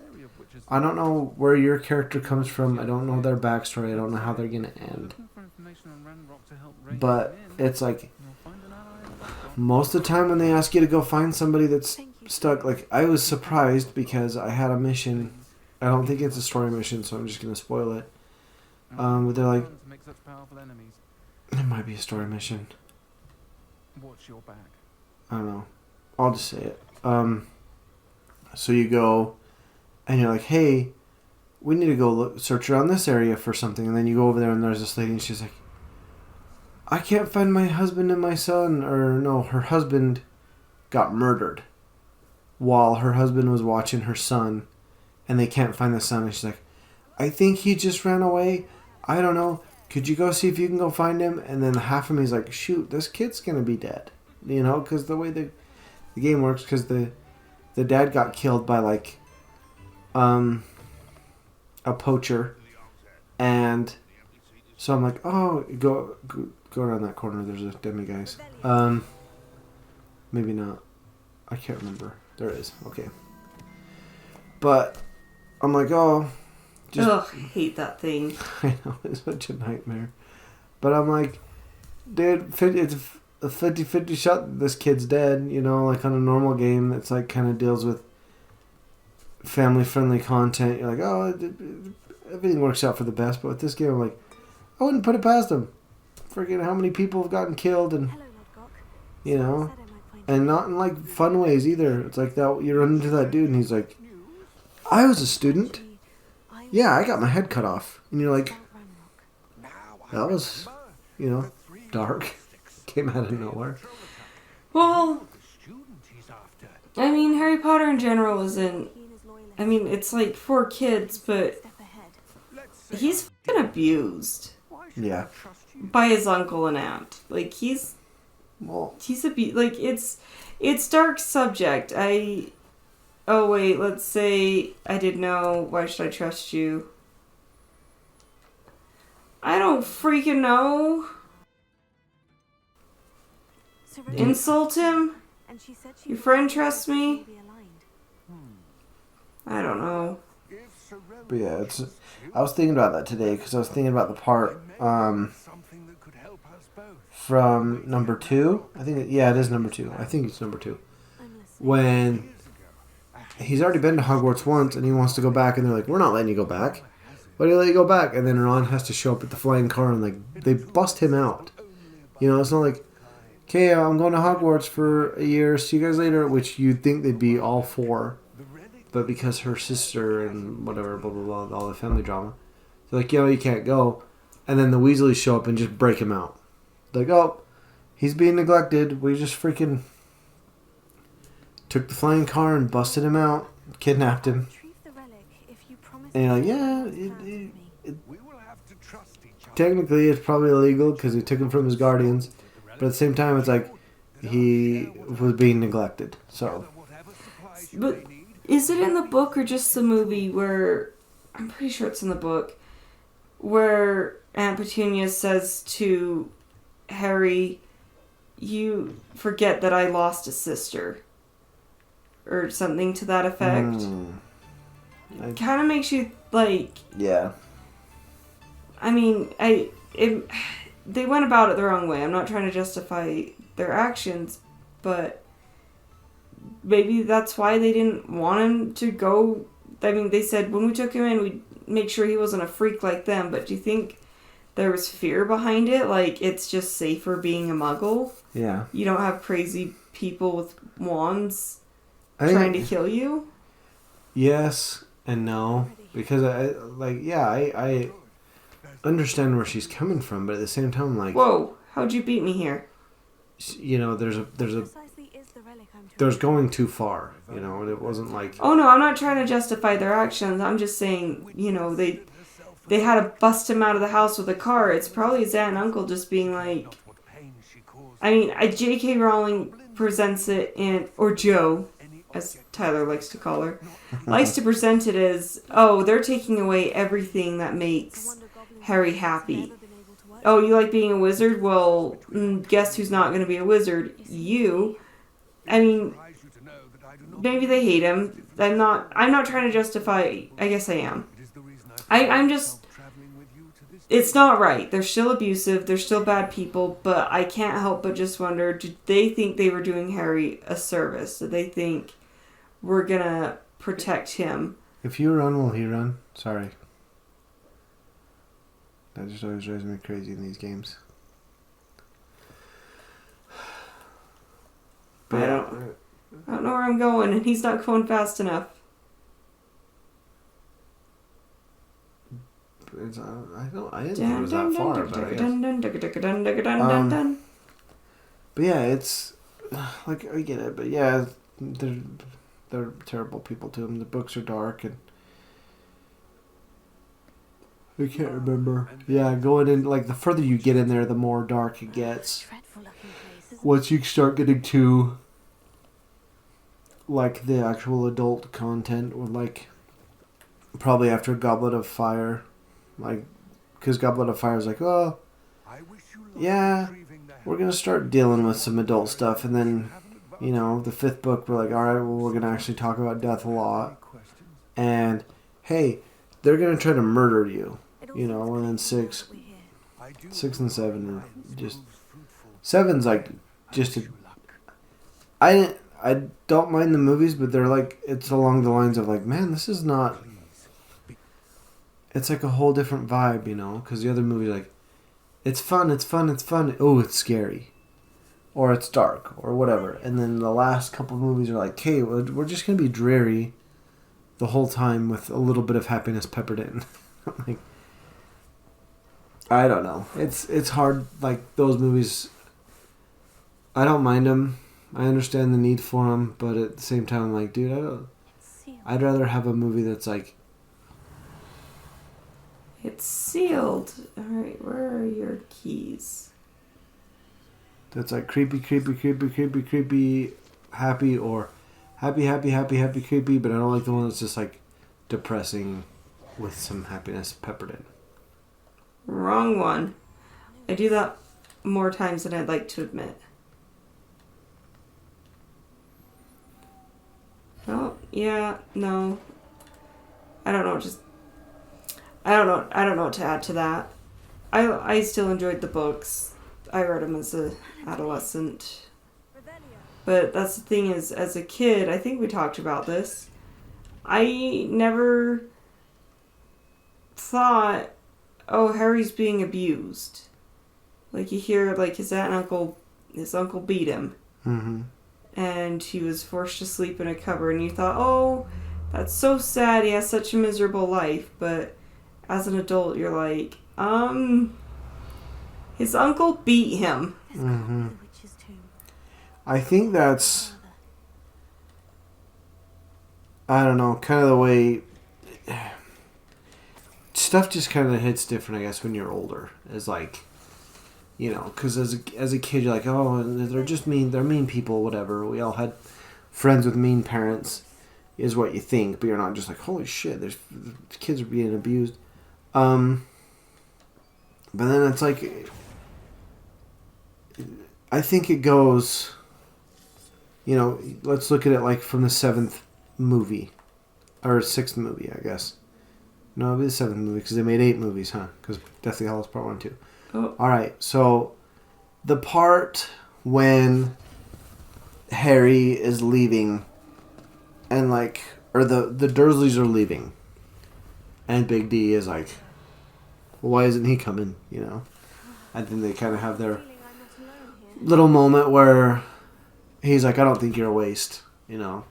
S1: I don't know where your character comes from. I don't know their backstory. I don't know how they're going to end. But it's like, most of the time when they ask you to go find somebody that's stuck, like, I was surprised because I had a mission. I don't think it's a story mission, so I'm just going to spoil it. But they're like, it might be a story mission.
S4: Watch your back.
S1: I don't know. I'll just say it. So you go, and you're like, hey, we need to go search around this area for something. And then you go over there, and there's this lady, and she's like, I can't find my husband and my son. Or no, her husband got murdered while her husband was watching her son, and they can't find the son. And she's like, I think he just ran away. I don't know. Could you go see if you can go find him? And then half of me is like, shoot, this kid's going to be dead. You know, because the way the game works, because the dad got killed by, like, a poacher. And so I'm like, oh, go around that corner. There's a demi, guys. Maybe not. I can't remember. There it is. Okay. But I'm like, oh.
S2: Ugh, I hate that thing.
S1: I know, it's such a nightmare. But I'm like, dude, it's a 50-50 shot that this kid's dead. You know, like on a normal game, it's like kind of deals with family-friendly content. You're like, oh, everything works out for the best. But with this game, I'm like, I wouldn't put it past him. Freaking how many people have gotten killed and, you know, and not in like fun ways either. It's like that you run into that dude and he's like, I was a student. Yeah, I got my head cut off. And you're like, that was, you know, dark. Came out of nowhere.
S2: Well, I mean, Harry Potter in general isn't... I mean, it's like for kids, but he's fucking abused.
S1: Yeah.
S2: By his uncle and aunt. Like, he's like, it's dark subject. Oh, wait, let's say I didn't know. Why should I trust you? I don't freaking know. Insult him? Your friend trusts me? I don't know.
S1: But yeah, I was thinking about that today because I was thinking about the part from number 2. I think, it is number 2. I think it's number 2. When he's already been to Hogwarts once and he wants to go back and they're like, we're not letting you go back. Why do you let you go back? And then Ron has to show up at the flying car and like they bust him out. You know, it's not like, okay, I'm going to Hogwarts for a year, see you guys later, which you'd think they'd be all for. But because her sister and whatever, blah, blah, blah, all the family drama, they're like, yo, you can't go. And then the Weasleys show up and just break him out. Like, oh, he's being neglected. We just freaking took the flying car and busted him out, kidnapped him. And you're like, yeah, technically it's probably illegal because he took him from his guardians. But at the same time, it's like he was being neglected. So,
S2: but is it in the book or just the movie where, I'm pretty sure it's in the book, where Aunt Petunia says to Harry, you forget that I lost a sister. Or something to that effect. It kind of makes you, like...
S1: Yeah.
S2: I mean, they went about it the wrong way. I'm not trying to justify their actions, but maybe that's why they didn't want him to go. I mean, they said when we took him in, we'd make sure he wasn't a freak like them, but do you think there was fear behind it? Like, it's just safer being a muggle?
S1: Yeah. You
S2: don't have crazy people with wands trying to kill you?
S1: Yes and no. Because, I understand where she's coming from, but at the same time, like...
S2: Whoa, how'd you beat me here?
S1: You know, there's going too far, you know, and it wasn't like...
S2: Oh, no, I'm not trying to justify their actions. I'm just saying, you know, they had to bust him out of the house with a car. It's probably his aunt and uncle just being like... I mean, J.K. Rowling presents it in... Or Joe, as Tyler likes to call her, likes to present it as, oh, they're taking away everything that makes Harry happy. Oh, you like being a wizard? Well, guess who's not going to be a wizard? You. I mean, maybe they hate him. I'm not trying to justify... I guess I am. I'm just... It's not right. They're still abusive. They're still bad people. But I can't help but just wonder, did they think they were doing Harry a service? Did they think we're going to protect him?
S1: If you run, will he run? Sorry. That just always drives me crazy in these games.
S2: But I don't know where I'm going, and he's not going fast enough.
S1: I didn't think it was that far, but yeah, it's like, I get it, but yeah, they're terrible people to him. The books are dark, and I can't remember. Yeah, going in, like, the further you get in there, the more dark it gets.
S3: Dreadful looking place, isn't
S1: Once you start getting to, like, the actual adult content, or, like, probably after Goblet of Fire. Like, because Goblet of Fire is like, oh, yeah, we're going to start dealing with some adult stuff. And then, you know, the fifth book, we're like, all right, well, we're going to actually talk about death a lot. And, hey, they're going to try to murder you.
S3: it?
S1: You know, and then 6
S3: We're here.
S1: 6 and 7 are just... 7's like, just a... I don't mind the movies, but they're like, it's along the lines of like, man, this is not... It's like a whole different vibe, you know? Because the other movies, like, it's fun, it's fun, it's fun. Oh, it's scary. Or it's dark, or whatever. And then the last couple of movies are like, hey, we're just going to be dreary the whole time with a little bit of happiness peppered in. Like, I don't know. It's hard. Like, those movies, I don't mind them. I understand the need for them, but at the same time, I'm like, dude, I'd rather have a movie that's like...
S2: It's sealed. Alright, where are your keys?
S1: That's like creepy, creepy, creepy, creepy, creepy, happy, or happy, happy, happy, happy, creepy, but I don't like the one that's just like depressing with some happiness peppered in.
S2: Wrong one. I do that more times than I'd like to admit. Oh, yeah, no. I don't know, I don't know what to add to that. I still enjoyed the books. I read them as an adolescent. But that's the thing is, as a kid, I think we talked about this. I never thought, oh, Harry's being abused. Like, you hear, like, his uncle beat him.
S1: Mm-hmm.
S2: And he was forced to sleep in a cupboard. And you thought, oh, that's so sad. He has such a miserable life. But as an adult, you're like, his uncle beat him.
S1: Mm-hmm. I think that's, I don't know, kind of the way stuff just kind of hits different, I guess, when you're older. Is like, you know, because as a kid, you're like, oh, they're just mean, they're mean people, whatever. We all had friends with mean parents, is what you think, but you're not just like, holy shit, there's kids are being abused. But then it's like, I think it goes, you know, let's look at it like from the 7th movie, or 6th movie, I guess. No, it'll be the 7th movie, because they made 8 movies, huh? Because Deathly Hallows Part 1 and 2.
S2: Oh.
S1: Alright, so the part when Harry is leaving, and like, or the Dursleys are leaving, and Big D is like, well, why isn't he coming, you know? I think they kind of have their little moment where he's like, I don't think you're a waste, you know?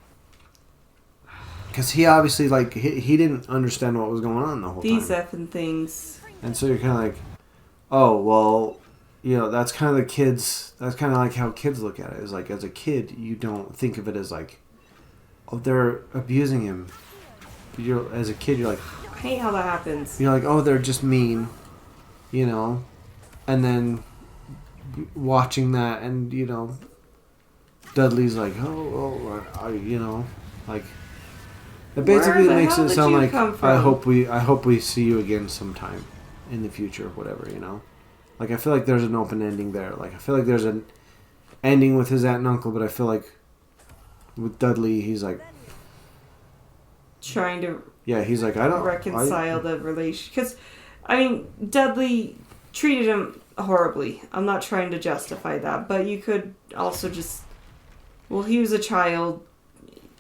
S1: Because he obviously, like, he didn't understand what was going on the whole
S2: These
S1: time.
S2: effing things.
S1: And so you're kind of like, oh, well, you know, that's kind of the kids, that's kind of like how kids look at it. Is like, as a kid, you don't think of it as like, oh, they're abusing him. But as a kid, you're like,
S2: I hate how that happens.
S1: you're like, oh, they're just mean, you know? And then watching that, and, you know, Dudley's like, oh, you know, like, it basically
S2: Where the
S1: makes
S2: hell
S1: it
S2: did
S1: sound
S2: you
S1: like,
S2: come
S1: I
S2: from?
S1: hope we see you again sometime in the future, whatever, you know? Like, I feel like there's an open ending there. Like, I feel like there's an ending with his aunt and uncle, but I feel like with Dudley, he's like,
S2: Trying to
S1: yeah, he's like, I don't
S2: reconcile the relation. Because, I mean, Dudley treated him horribly. I'm not trying to justify that, but you could also just, well, he was a child.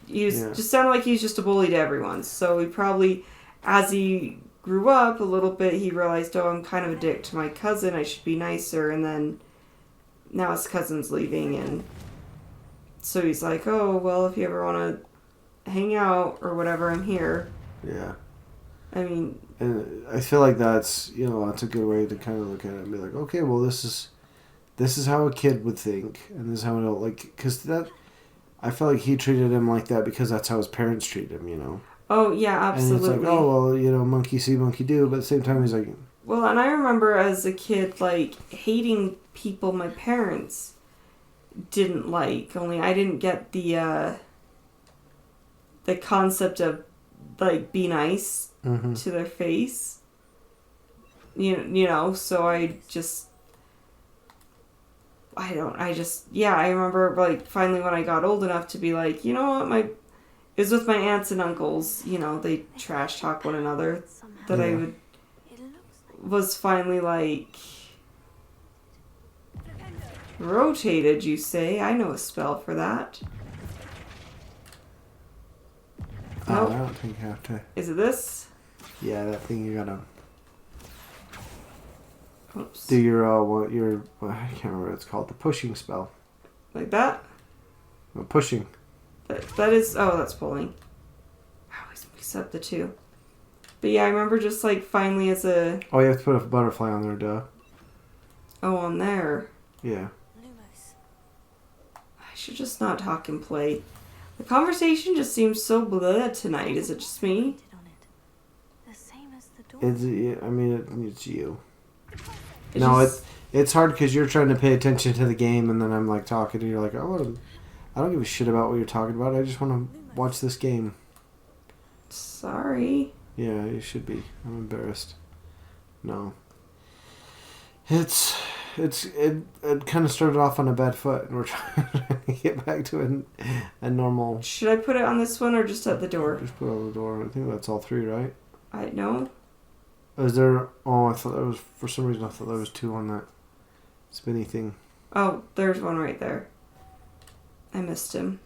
S2: He was just sounded like he was just a bully to everyone. So he probably, as he grew up a little bit, he realized, oh, I'm kind of a dick to my cousin. I should be nicer. And then now his cousin's leaving, and so he's like, oh, well, if you ever want to hang out or whatever, I'm here.
S1: Yeah.
S2: I mean,
S1: And I feel like that's, you know, that's a good way to kind of look at it and be like, okay, well, this is how a kid would think, and this is how an adult, like, because that, I felt like he treated him like that because that's how his parents treated him, you know.
S2: Oh, yeah, absolutely.
S1: And it's like, oh, well, you know, monkey see, monkey do. But at the same time, he's like...
S2: Well, and I remember as a kid, like, hating people my parents didn't like. Only I didn't get the concept of, like, be nice
S1: Mm-hmm.
S2: to their face. You know, so I remember, like, finally when I got old enough to be like, you know what, it was with my aunts and uncles, you know, they trash talk one another, that I was finally like, rotated, you say? I know a spell for that. Nope.
S1: I don't think you have to...
S2: Is it this?
S1: Yeah, that thing you gotta...
S2: Oops.
S1: do your, I can't remember what it's called, the pushing spell.
S2: Like that?
S1: Pushing.
S2: That is... Oh, that's pulling. I always mix up the two. But yeah, I remember just, like, finally as a...
S1: Oh, you have to put a butterfly on there, duh.
S2: Oh, on there.
S1: Yeah.
S2: I should just not talk and play. The conversation just seems so blah tonight. Is it just me?
S1: It's you.
S2: It
S1: No,
S2: just-
S1: it's hard because you're trying to pay attention to the game, and then I'm like talking, and you're like, I don't give a shit about what you're talking about. I just want to watch this game.
S2: Sorry.
S1: Yeah, you should be. I'm embarrassed. No. It kind of started off on a bad foot, and we're trying to get back to a normal.
S2: Should I put it on this one or just at the door?
S1: Just put it on the door. I think that's all three, right?
S2: I know.
S1: Is there? Oh, I thought there was. For some reason, I thought there was two on that spinny thing.
S2: Oh, there's one right there. I missed him.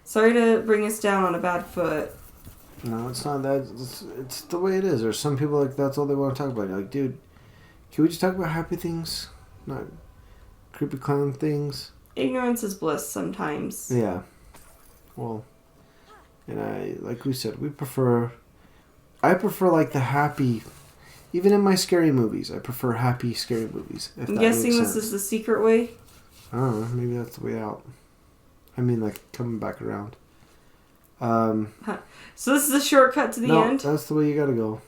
S2: Sorry to bring us down on a bad foot.
S1: No, it's not that. It's the way it is. There's some people like that's all they want to talk about. You're like, dude, can we just talk about happy things, not creepy clown things?
S2: Ignorance is bliss sometimes.
S1: Yeah. Well, and like we said, I prefer like the happy. Even in my scary movies, I prefer happy scary movies. If
S2: I'm
S1: that
S2: guessing
S1: makes
S2: this
S1: sense.
S2: is the secret way.
S1: I don't know. Maybe that's the way out. I mean, like coming back around. So
S2: So this is a shortcut to the
S1: no,
S2: end.
S1: that's the way you gotta go.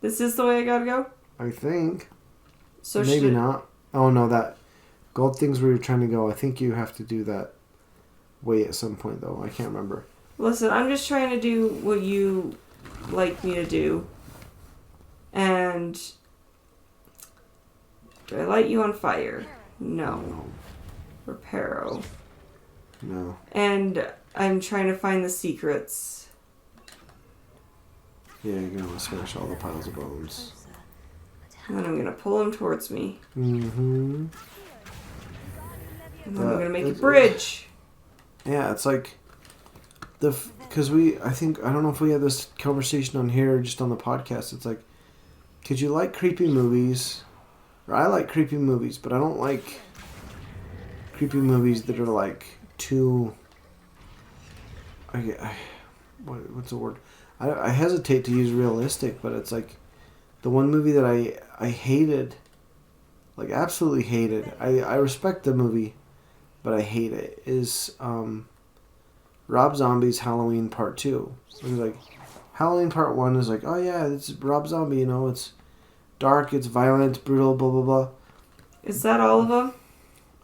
S2: This is the way I gotta go.
S1: I think.
S2: So
S1: Maybe not. Oh no, that gold thing's where you're trying to go. I think you have to do that way at some point though. I can't remember.
S2: Listen, I'm just trying to do what you like me to do. And do I light you on fire? No. Reparo.
S1: No.
S2: And I'm trying to find the secrets.
S1: Yeah, you're gonna smash all the piles of bones.
S2: And then I'm gonna pull them towards me.
S1: Mm-hmm.
S2: And then I'm gonna make a bridge.
S1: Yeah, it's like because I don't know if we had this conversation on here or just on the podcast. It's like, could you like creepy movies? Or I like creepy movies, but I don't like creepy movies that are like too. What's the word? I hesitate to use realistic, but it's like the one movie that I hated, like absolutely hated. I respect the movie, but I hate it. Is Rob Zombie's Halloween Part 2. It was like Halloween Part 1 is like, oh yeah, it's Rob Zombie. You know, it's dark, it's violent, brutal, blah blah blah.
S2: Is that all of them?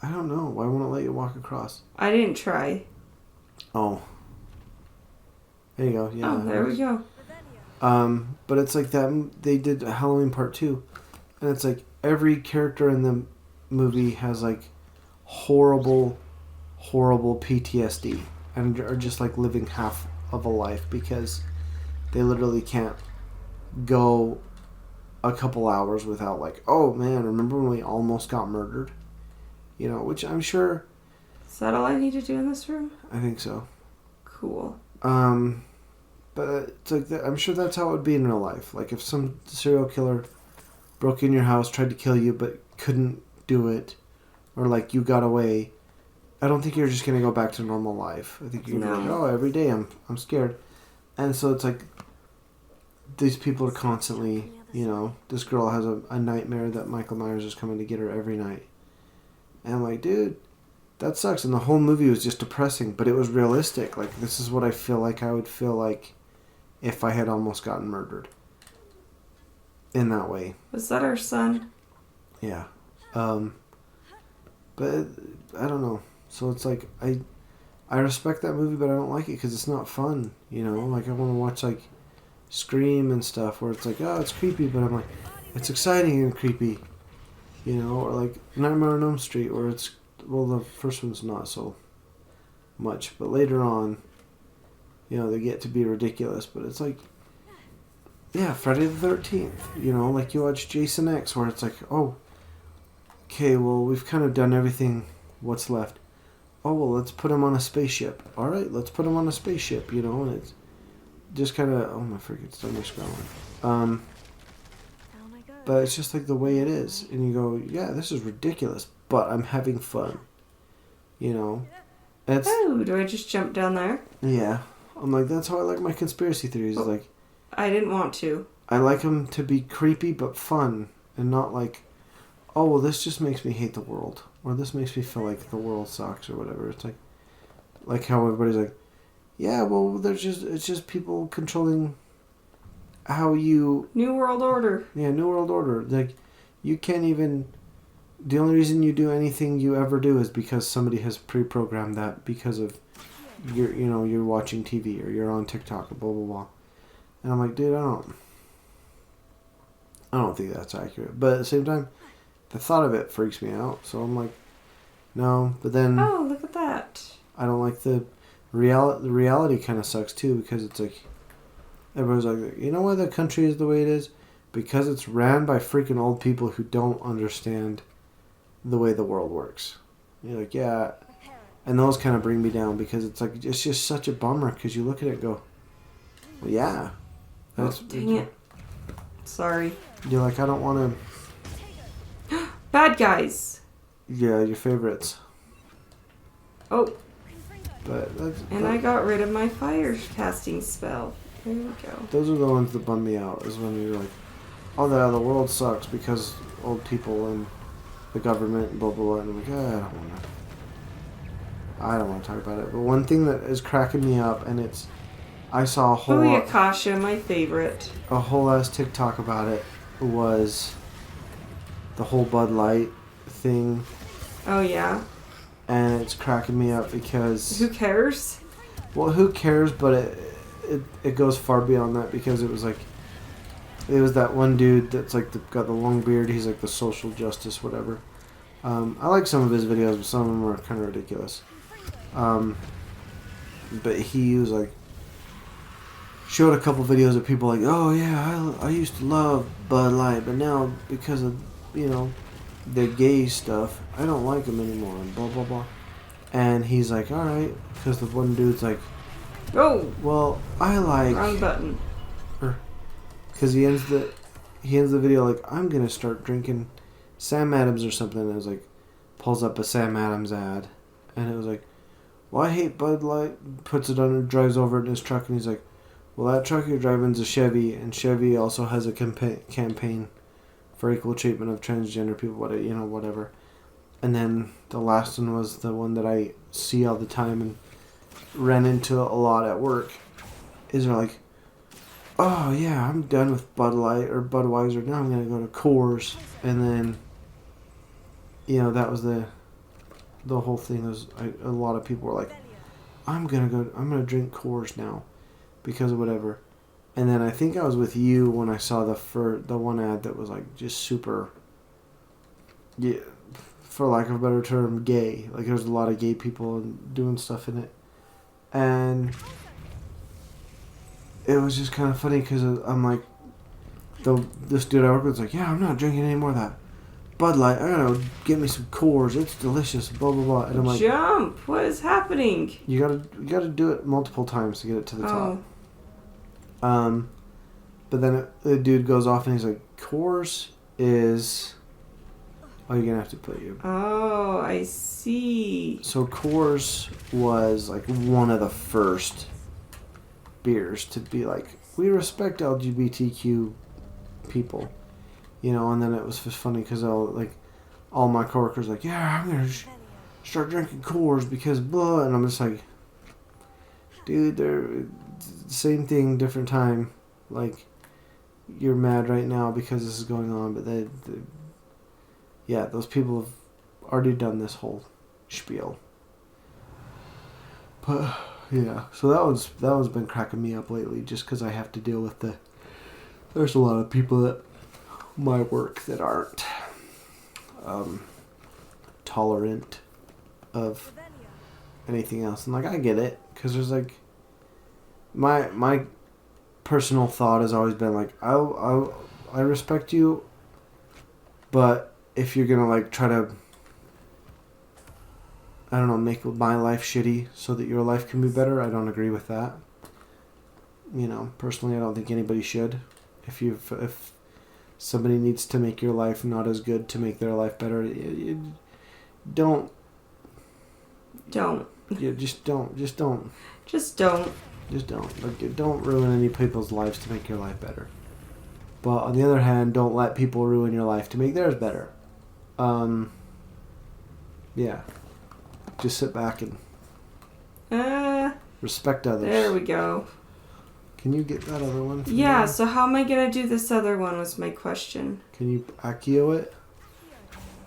S1: I don't know. Why won't it let you walk across?
S2: I didn't try.
S1: Oh. There you go. Yeah.
S2: Oh, there we go.
S1: But it's like that. They did Halloween Part 2, and it's like every character in the movie has like horrible PTSD and are just like living half of a life because they literally can't go a couple hours without like, oh man, remember when we almost got murdered? You know, which I'm sure.
S2: Is that all I need to do in this room?
S1: I think so.
S2: Cool.
S1: But it's like I'm sure that's how it would be in real life. Like if some serial killer broke in your house, tried to kill you, but couldn't do it, or like you got away, I don't think you're just gonna go back to normal life. I think you're gonna be like, oh, every day I'm scared, and so it's like these people are constantly, you know, this girl has a nightmare that Michael Myers is coming to get her every night, and I'm like, dude, that sucks. And the whole movie was just depressing, but it was realistic. Like, this is what I feel like I would feel like if I had almost gotten murdered. In that way.
S2: Was that our son?
S1: Yeah. But I don't know. So it's like, I respect that movie, but I don't like it because it's not fun. You know, like I want to watch like Scream and stuff where it's like, oh, it's creepy, but I'm like, it's exciting and creepy. You know, or like Nightmare on Elm Street where it's, well, the first one's not so much, but later on, you know, they get to be ridiculous. But it's like, yeah, Friday the 13th. You know, like you watch Jason X where it's like, oh, okay, well, we've kind of done everything. What's left? Oh, well, let's put him on a spaceship. All right, let's put him on a spaceship, you know, and it's just kind of, oh my freaking stomach's growling. But it's just like the way it is. And you go, yeah, this is ridiculous, but I'm having fun. You know? It's,
S2: Oh, do I just jump down there?
S1: yeah. I'm like, that's how I like my conspiracy theories. It's like,
S2: I didn't want to.
S1: I like them to be creepy but fun. And not like, oh, well, this just makes me hate the world. Or this makes me feel like the world sucks or whatever. It's like how everybody's like, yeah, well, it's just people controlling how you...
S2: New World Order.
S1: Yeah, New World Order. Like, you can't even... The only reason you do anything you ever do is because somebody has pre-programmed that because of you're watching TV or you're on TikTok or blah, blah, blah. And I'm like, dude, I don't think that's accurate. But at the same time, the thought of it freaks me out. So I'm like, no. But then...
S2: Oh, look at that.
S1: I don't like the reality kind of sucks too because it's like everybody's like, you know why the country is the way it is? Because it's ran by freaking old people who don't understand the way the world works. You're like, yeah. And those kind of bring me down because it's like, it's just such a bummer because you look at it and go, well, yeah. That's,
S2: Dang it. Sorry.
S1: You're like, I don't want to...
S2: Bad guys.
S1: Yeah, your favorites.
S2: Oh,
S1: But that's...
S2: and I got rid of my fire casting spell. There we go.
S1: Those are the ones that bum me out, is when you're like, oh, the world sucks because old people and the government and blah, blah, blah. And I'm like, I don't want to talk about it. But one thing that is cracking me up, and it's, I saw
S2: Booyakasha, my favorite.
S1: a whole ass TikTok about it, was the whole Bud Light thing.
S2: Oh, yeah.
S1: And it's cracking me up because...
S2: Who cares?
S1: Well, who cares, but it goes far beyond that because it was like, it was that one dude that's like got the long beard. He's like the social justice, whatever. I like some of his videos, but some of them are kind of ridiculous. But he was like, showed a couple videos of people like, oh yeah, I used to love Bud Light, but now because of, you know, the gay stuff, I don't like them anymore, and blah, blah, blah. And he's like, alright, because the one dude's like,
S2: Oh,
S1: well, I like...
S2: wrong button.
S1: Because he ends the video like, I'm going to start drinking Sam Adams or something. And it was like, pulls up a Sam Adams ad. And it was like, well, I hate Bud Light. Puts it on, drives over it in his truck. And he's like, well, that truck you're driving is a Chevy. And Chevy also has a campaign for equal treatment of transgender people, whatever. And then the last one was the one that I see all the time and ran into a lot at work. Is they're like, oh yeah, I'm done with Bud Light or Budweiser. Now I'm gonna go to Coors. And then, you know, that was the whole thing. A lot of people were like, I'm gonna drink Coors now because of whatever. And then I think I was with you when I saw the one ad that was like just super, yeah, for lack of a better term, gay. Like there's a lot of gay people doing stuff in it. And it was just kind of funny because I'm like, this dude I work with was like, yeah, I'm not drinking any more of that Bud Light. I gotta get me some Coors. It's delicious. Blah blah blah. And I'm like,
S2: Jump! What is happening?
S1: You gotta do it multiple times to get it to the top. But then the dude goes off and he's like, Coors is... Oh, you're gonna have to put your...
S2: Oh, I see.
S1: So Coors was like one of the first beers to be like, we respect LGBTQ people, you know. And then it was just funny because all my coworkers like, yeah, I'm gonna start drinking Coors because blah. And I'm just like, dude, they're same thing, different time. Like, you're mad right now because this is going on, but yeah, those people have already done this whole spiel. But yeah, so that one's been cracking me up lately, just because I have to deal with there's a lot of people at my work that aren't tolerant of anything else, and like I get it, because there's like my personal thought has always been like I respect you, but if you're gonna like try to, I don't know, make my life shitty so that your life can be better, I don't agree with that. You know, personally, I don't think anybody should. If somebody needs to make your life not as good to make their life better, don't. Yeah, just don't. Like, don't ruin any people's lives to make your life better. But on the other hand, don't let people ruin your life to make theirs better. Yeah. Just sit back and respect others.
S2: There we go.
S1: Can you get that other one?
S2: Yeah, so how am I going to do this other one was my question.
S1: Can you Accio it?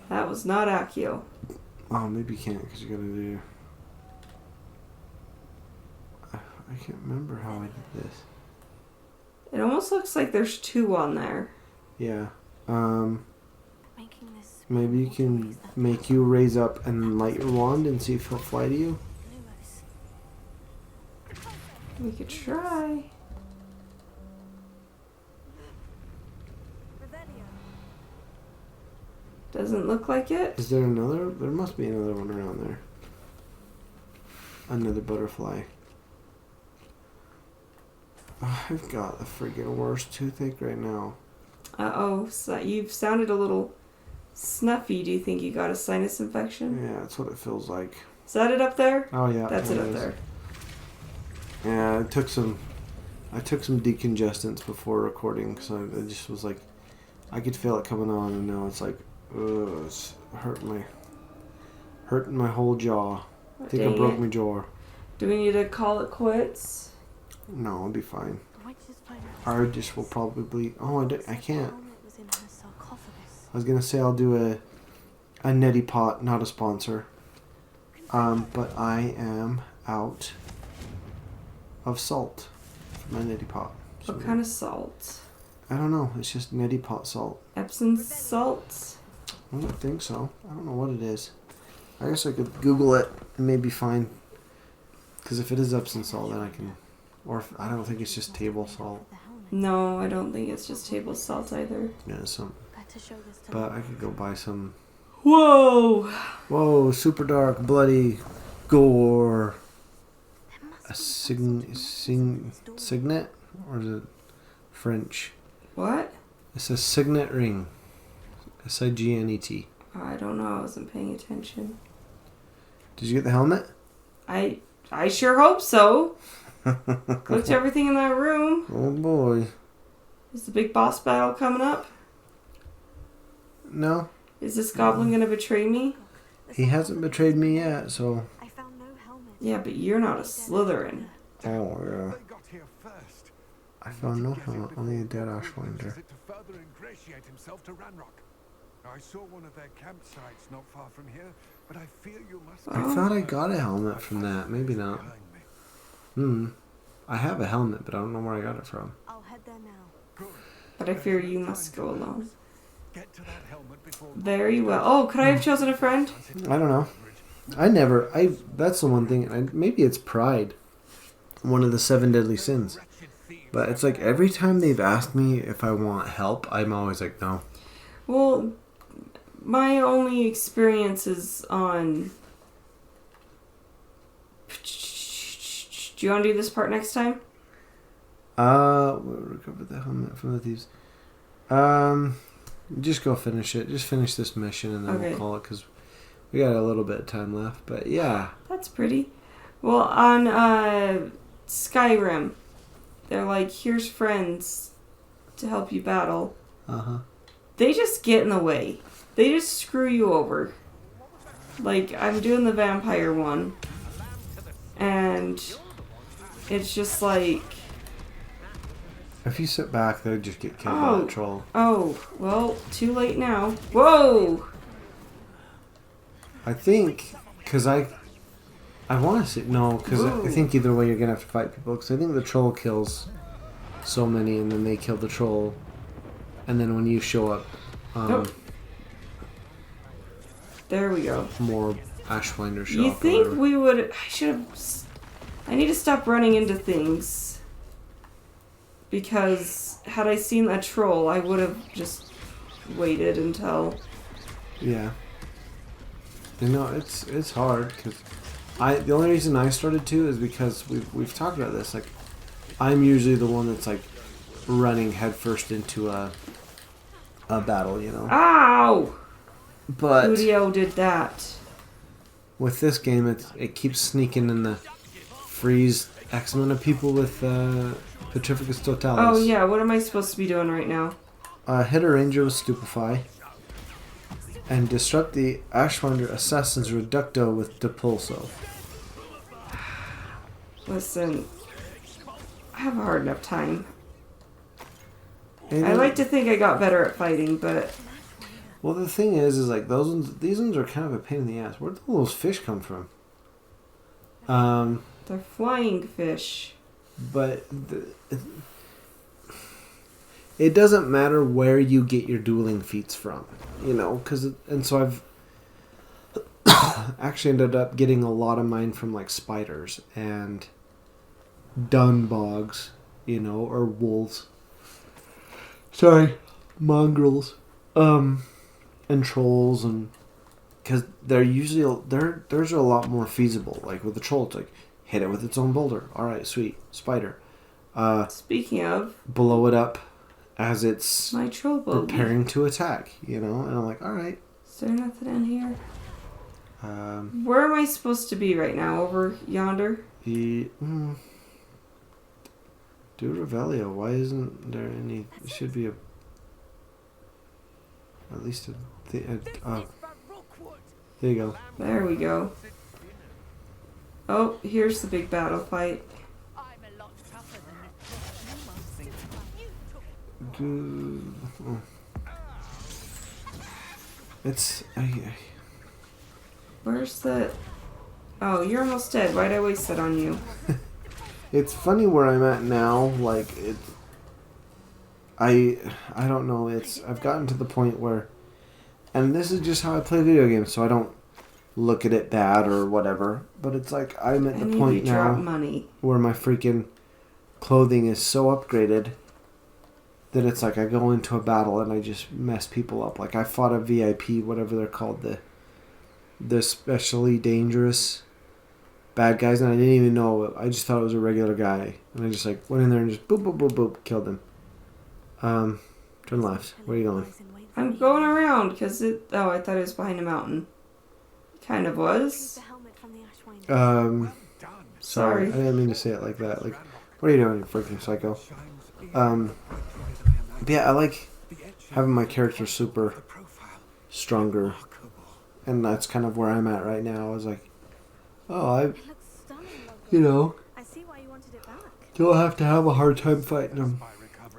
S2: That was not Accio.
S1: Oh, maybe you can't because you got to do... I can't remember how I did this.
S2: It almost looks like there's two on there.
S1: Yeah. Maybe you can make you raise up and light your wand and see if he'll fly to you.
S2: We could try. Doesn't look like it.
S1: Is there another? There must be another one around there. Another butterfly. Oh, I've got the freaking worst toothache right now.
S2: Uh-oh. So you've sounded a little snuffy. Do you think you got a sinus infection?
S1: Yeah, that's what it feels like.
S2: Is that it up there?
S1: Oh yeah,
S2: That's it up
S1: is.
S2: there.
S1: Yeah, I took some decongestants before recording, so I just was like, I could feel it coming on, and now it's like, ugh, it's hurting my whole jaw. I think I broke my jaw.
S2: Do we need to call it quits?
S1: No, I'll be fine. I just will probably. Oh, I can't. I was gonna say I'll do a neti pot, not a sponsor. But I am out of salt for my neti pot. So
S2: What kind of salt?
S1: I don't know. It's just neti pot salt.
S2: Epsom salt?
S1: I don't think so. I don't know what it is. I guess I could Google it and maybe find. Because if it is Epsom salt, then I can. Or if, I don't think it's just table salt.
S2: No, I don't think it's just table salt either.
S1: Yeah, some. But I could go buy some.
S2: Whoa!
S1: Whoa! Super dark, bloody, gore. A signet, or is it French?
S2: What?
S1: It says signet ring. SIGNET.
S2: I don't know. I wasn't paying attention.
S1: Did you get the helmet?
S2: I sure hope so. Looked everything in that room.
S1: Oh boy.
S2: Is the big boss battle coming up?
S1: No.
S2: Is this goblin gonna betray me?
S1: He hasn't betrayed me yet, so.
S2: Yeah, but you're not a Slytherin.
S1: Oh yeah.
S4: They got here first.
S1: I found no helmet, only a dead ashwinder.
S4: Visit to further ingratiate himself to Ranrock. I saw one of their campsites not far from here, but I fear you must.
S1: I thought I got a helmet from that. Maybe not. I have a helmet, but I don't know where I got it from.
S3: I'll head there now.
S2: But I fear you must go alone.
S4: Get to that helmet before.
S2: Very well. Oh, could I have chosen a friend?
S1: I don't know. That's the one thing. Maybe it's pride. One of the 7 deadly sins. But it's like every time they've asked me if I want help, I'm always like, no.
S2: Well, my only experience is on... Do you want to do this part next time?
S1: We'll recover the helmet from the thieves. Just go finish it. Just finish this mission and then
S2: Okay.
S1: we'll call it because we got a little bit of time left. But yeah.
S2: That's pretty. Well, on Skyrim, they're like, here's friends to help you battle.
S1: Uh-huh.
S2: They just get in the way. They just screw you over. Like, I'm doing the vampire one. And it's just like...
S1: If you sit back, they'd just get killed by
S2: Oh.
S1: that troll.
S2: Oh, well, too late now. Whoa!
S1: I think, because I want to say, no, because I think either way you're going to have to fight people. Because I think the troll kills so many and then they kill the troll. And then when you show up,
S2: There we go.
S1: more Ashwinders show
S2: You
S1: up. or
S2: think
S1: whatever.
S2: we would... I need to stop running into things. Because had I seen a troll, I would have just waited until...
S1: Yeah. You know, it's hard because the only reason I started to is because we've talked about this. Like, I'm usually the one that's like running headfirst into a battle, you know.
S2: Ow!
S1: But
S2: Udio did that.
S1: with this game, it keeps sneaking in the freeze X amount of people with Petrificus Totalis.
S2: Oh yeah, what am I supposed to be doing right now?
S1: Hit a ranger with Stupefy. And disrupt the Ashwinder Assassin's Reducto with Depulso.
S2: Listen, I have a hard enough time.
S1: And
S2: I like to think I got better at fighting, but...
S1: Well, the thing is like these ones are kind of a pain in the ass. Where did all those fish come from?
S2: They're flying fish.
S1: But it doesn't matter where you get your dueling feats from, you know, and so I've actually ended up getting a lot of mine from like spiders and dunbogs, you know, or wolves. Sorry, mongrels, and trolls, and because they're usually theirs are a lot more feasible. Like with the troll, it's like hit it with its own boulder. All right, sweet spider.
S2: Speaking of,
S1: Blow it up as it's
S2: my troll bogey.
S1: preparing to attack, you know, and I'm like, all right.
S2: Is there nothing in here? Where am I supposed to be right now? Over yonder?
S1: Do Revelio. Why isn't there any? It should be at least there you go.
S2: There we go. Oh, here's the big battle fight.
S1: It's
S2: Where's the... Oh, you're almost dead. Why'd I waste that on you?
S1: it's funny where I'm at now. Like I don't know. I've gotten to the point where, and this is just how I play video games, so I don't look at it bad or whatever. But it's like I'm at the point now
S2: money.
S1: where my freaking clothing is so upgraded that it's like I go into a battle and I just mess people up. Like I fought a VIP, whatever they're called, the especially dangerous bad guys, and I didn't even know. I just thought it was a regular guy, and I just like went in there and just boop boop boop boop killed him. Turn left. Where are you going?
S2: I'm going around because it... Oh, I thought it was behind a mountain. Kind of was.
S1: Sorry, I didn't mean to say it like that. Like, what are you doing, you freaking psycho? But yeah, I like having my character super stronger, and that's kind of where I'm at right now. I was like, oh, don't have to have a hard time fighting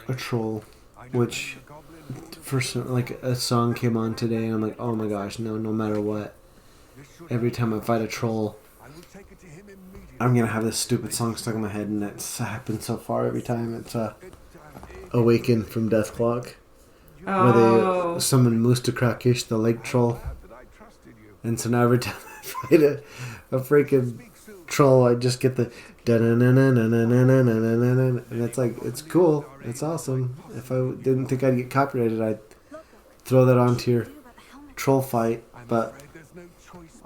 S1: a troll, which like a song came on today, and I'm like, oh my gosh, no matter what, every time I fight a troll, I'm gonna have this stupid song stuck in my head, and it's happened so far every time. It's Awaken from Deathclock, where they summon Mustakrakish, the lake troll, and so now every time I fight a freaking troll, I just get the and it's like, it's cool, it's awesome. If I didn't think I'd get copyrighted, I'd throw that onto your troll fight, but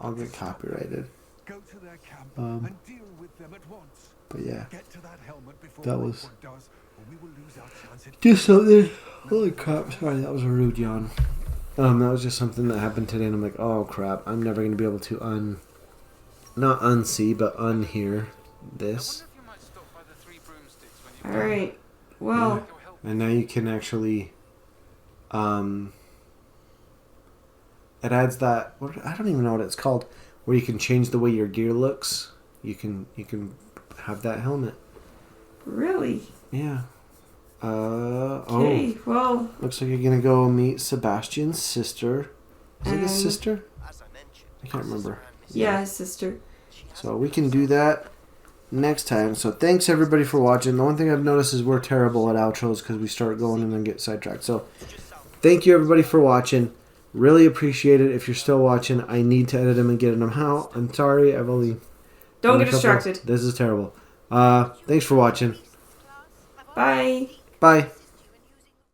S1: I'll get copyrighted. But yeah, that was just something. Holy crap! Sorry, that was a rude yawn. That was just something that happened today, and I'm like, oh crap! I'm never gonna be able to not unsee, but unhear this.
S2: All right. Well.
S1: Yeah. And now you can actually it adds that. I don't even know what it's called. Where you can change the way your gear looks. You can have that helmet.
S2: Really?
S1: Yeah.
S2: Okay, well.
S1: Looks like you're gonna go meet Sebastian's sister. Is it his
S2: Um,
S1: sister? I can't remember.
S2: Yeah, his sister.
S1: So we can do that next time. So thanks everybody for watching. The one thing I've noticed is we're terrible at outros because we start going and then get sidetracked. So thank you everybody for watching. Really appreciate it. If you're still watching, I need to edit them and get them out. I'm sorry, I've only...
S2: Don't get distracted.
S1: This is terrible. Thanks for watching.
S2: Bye.
S1: Bye.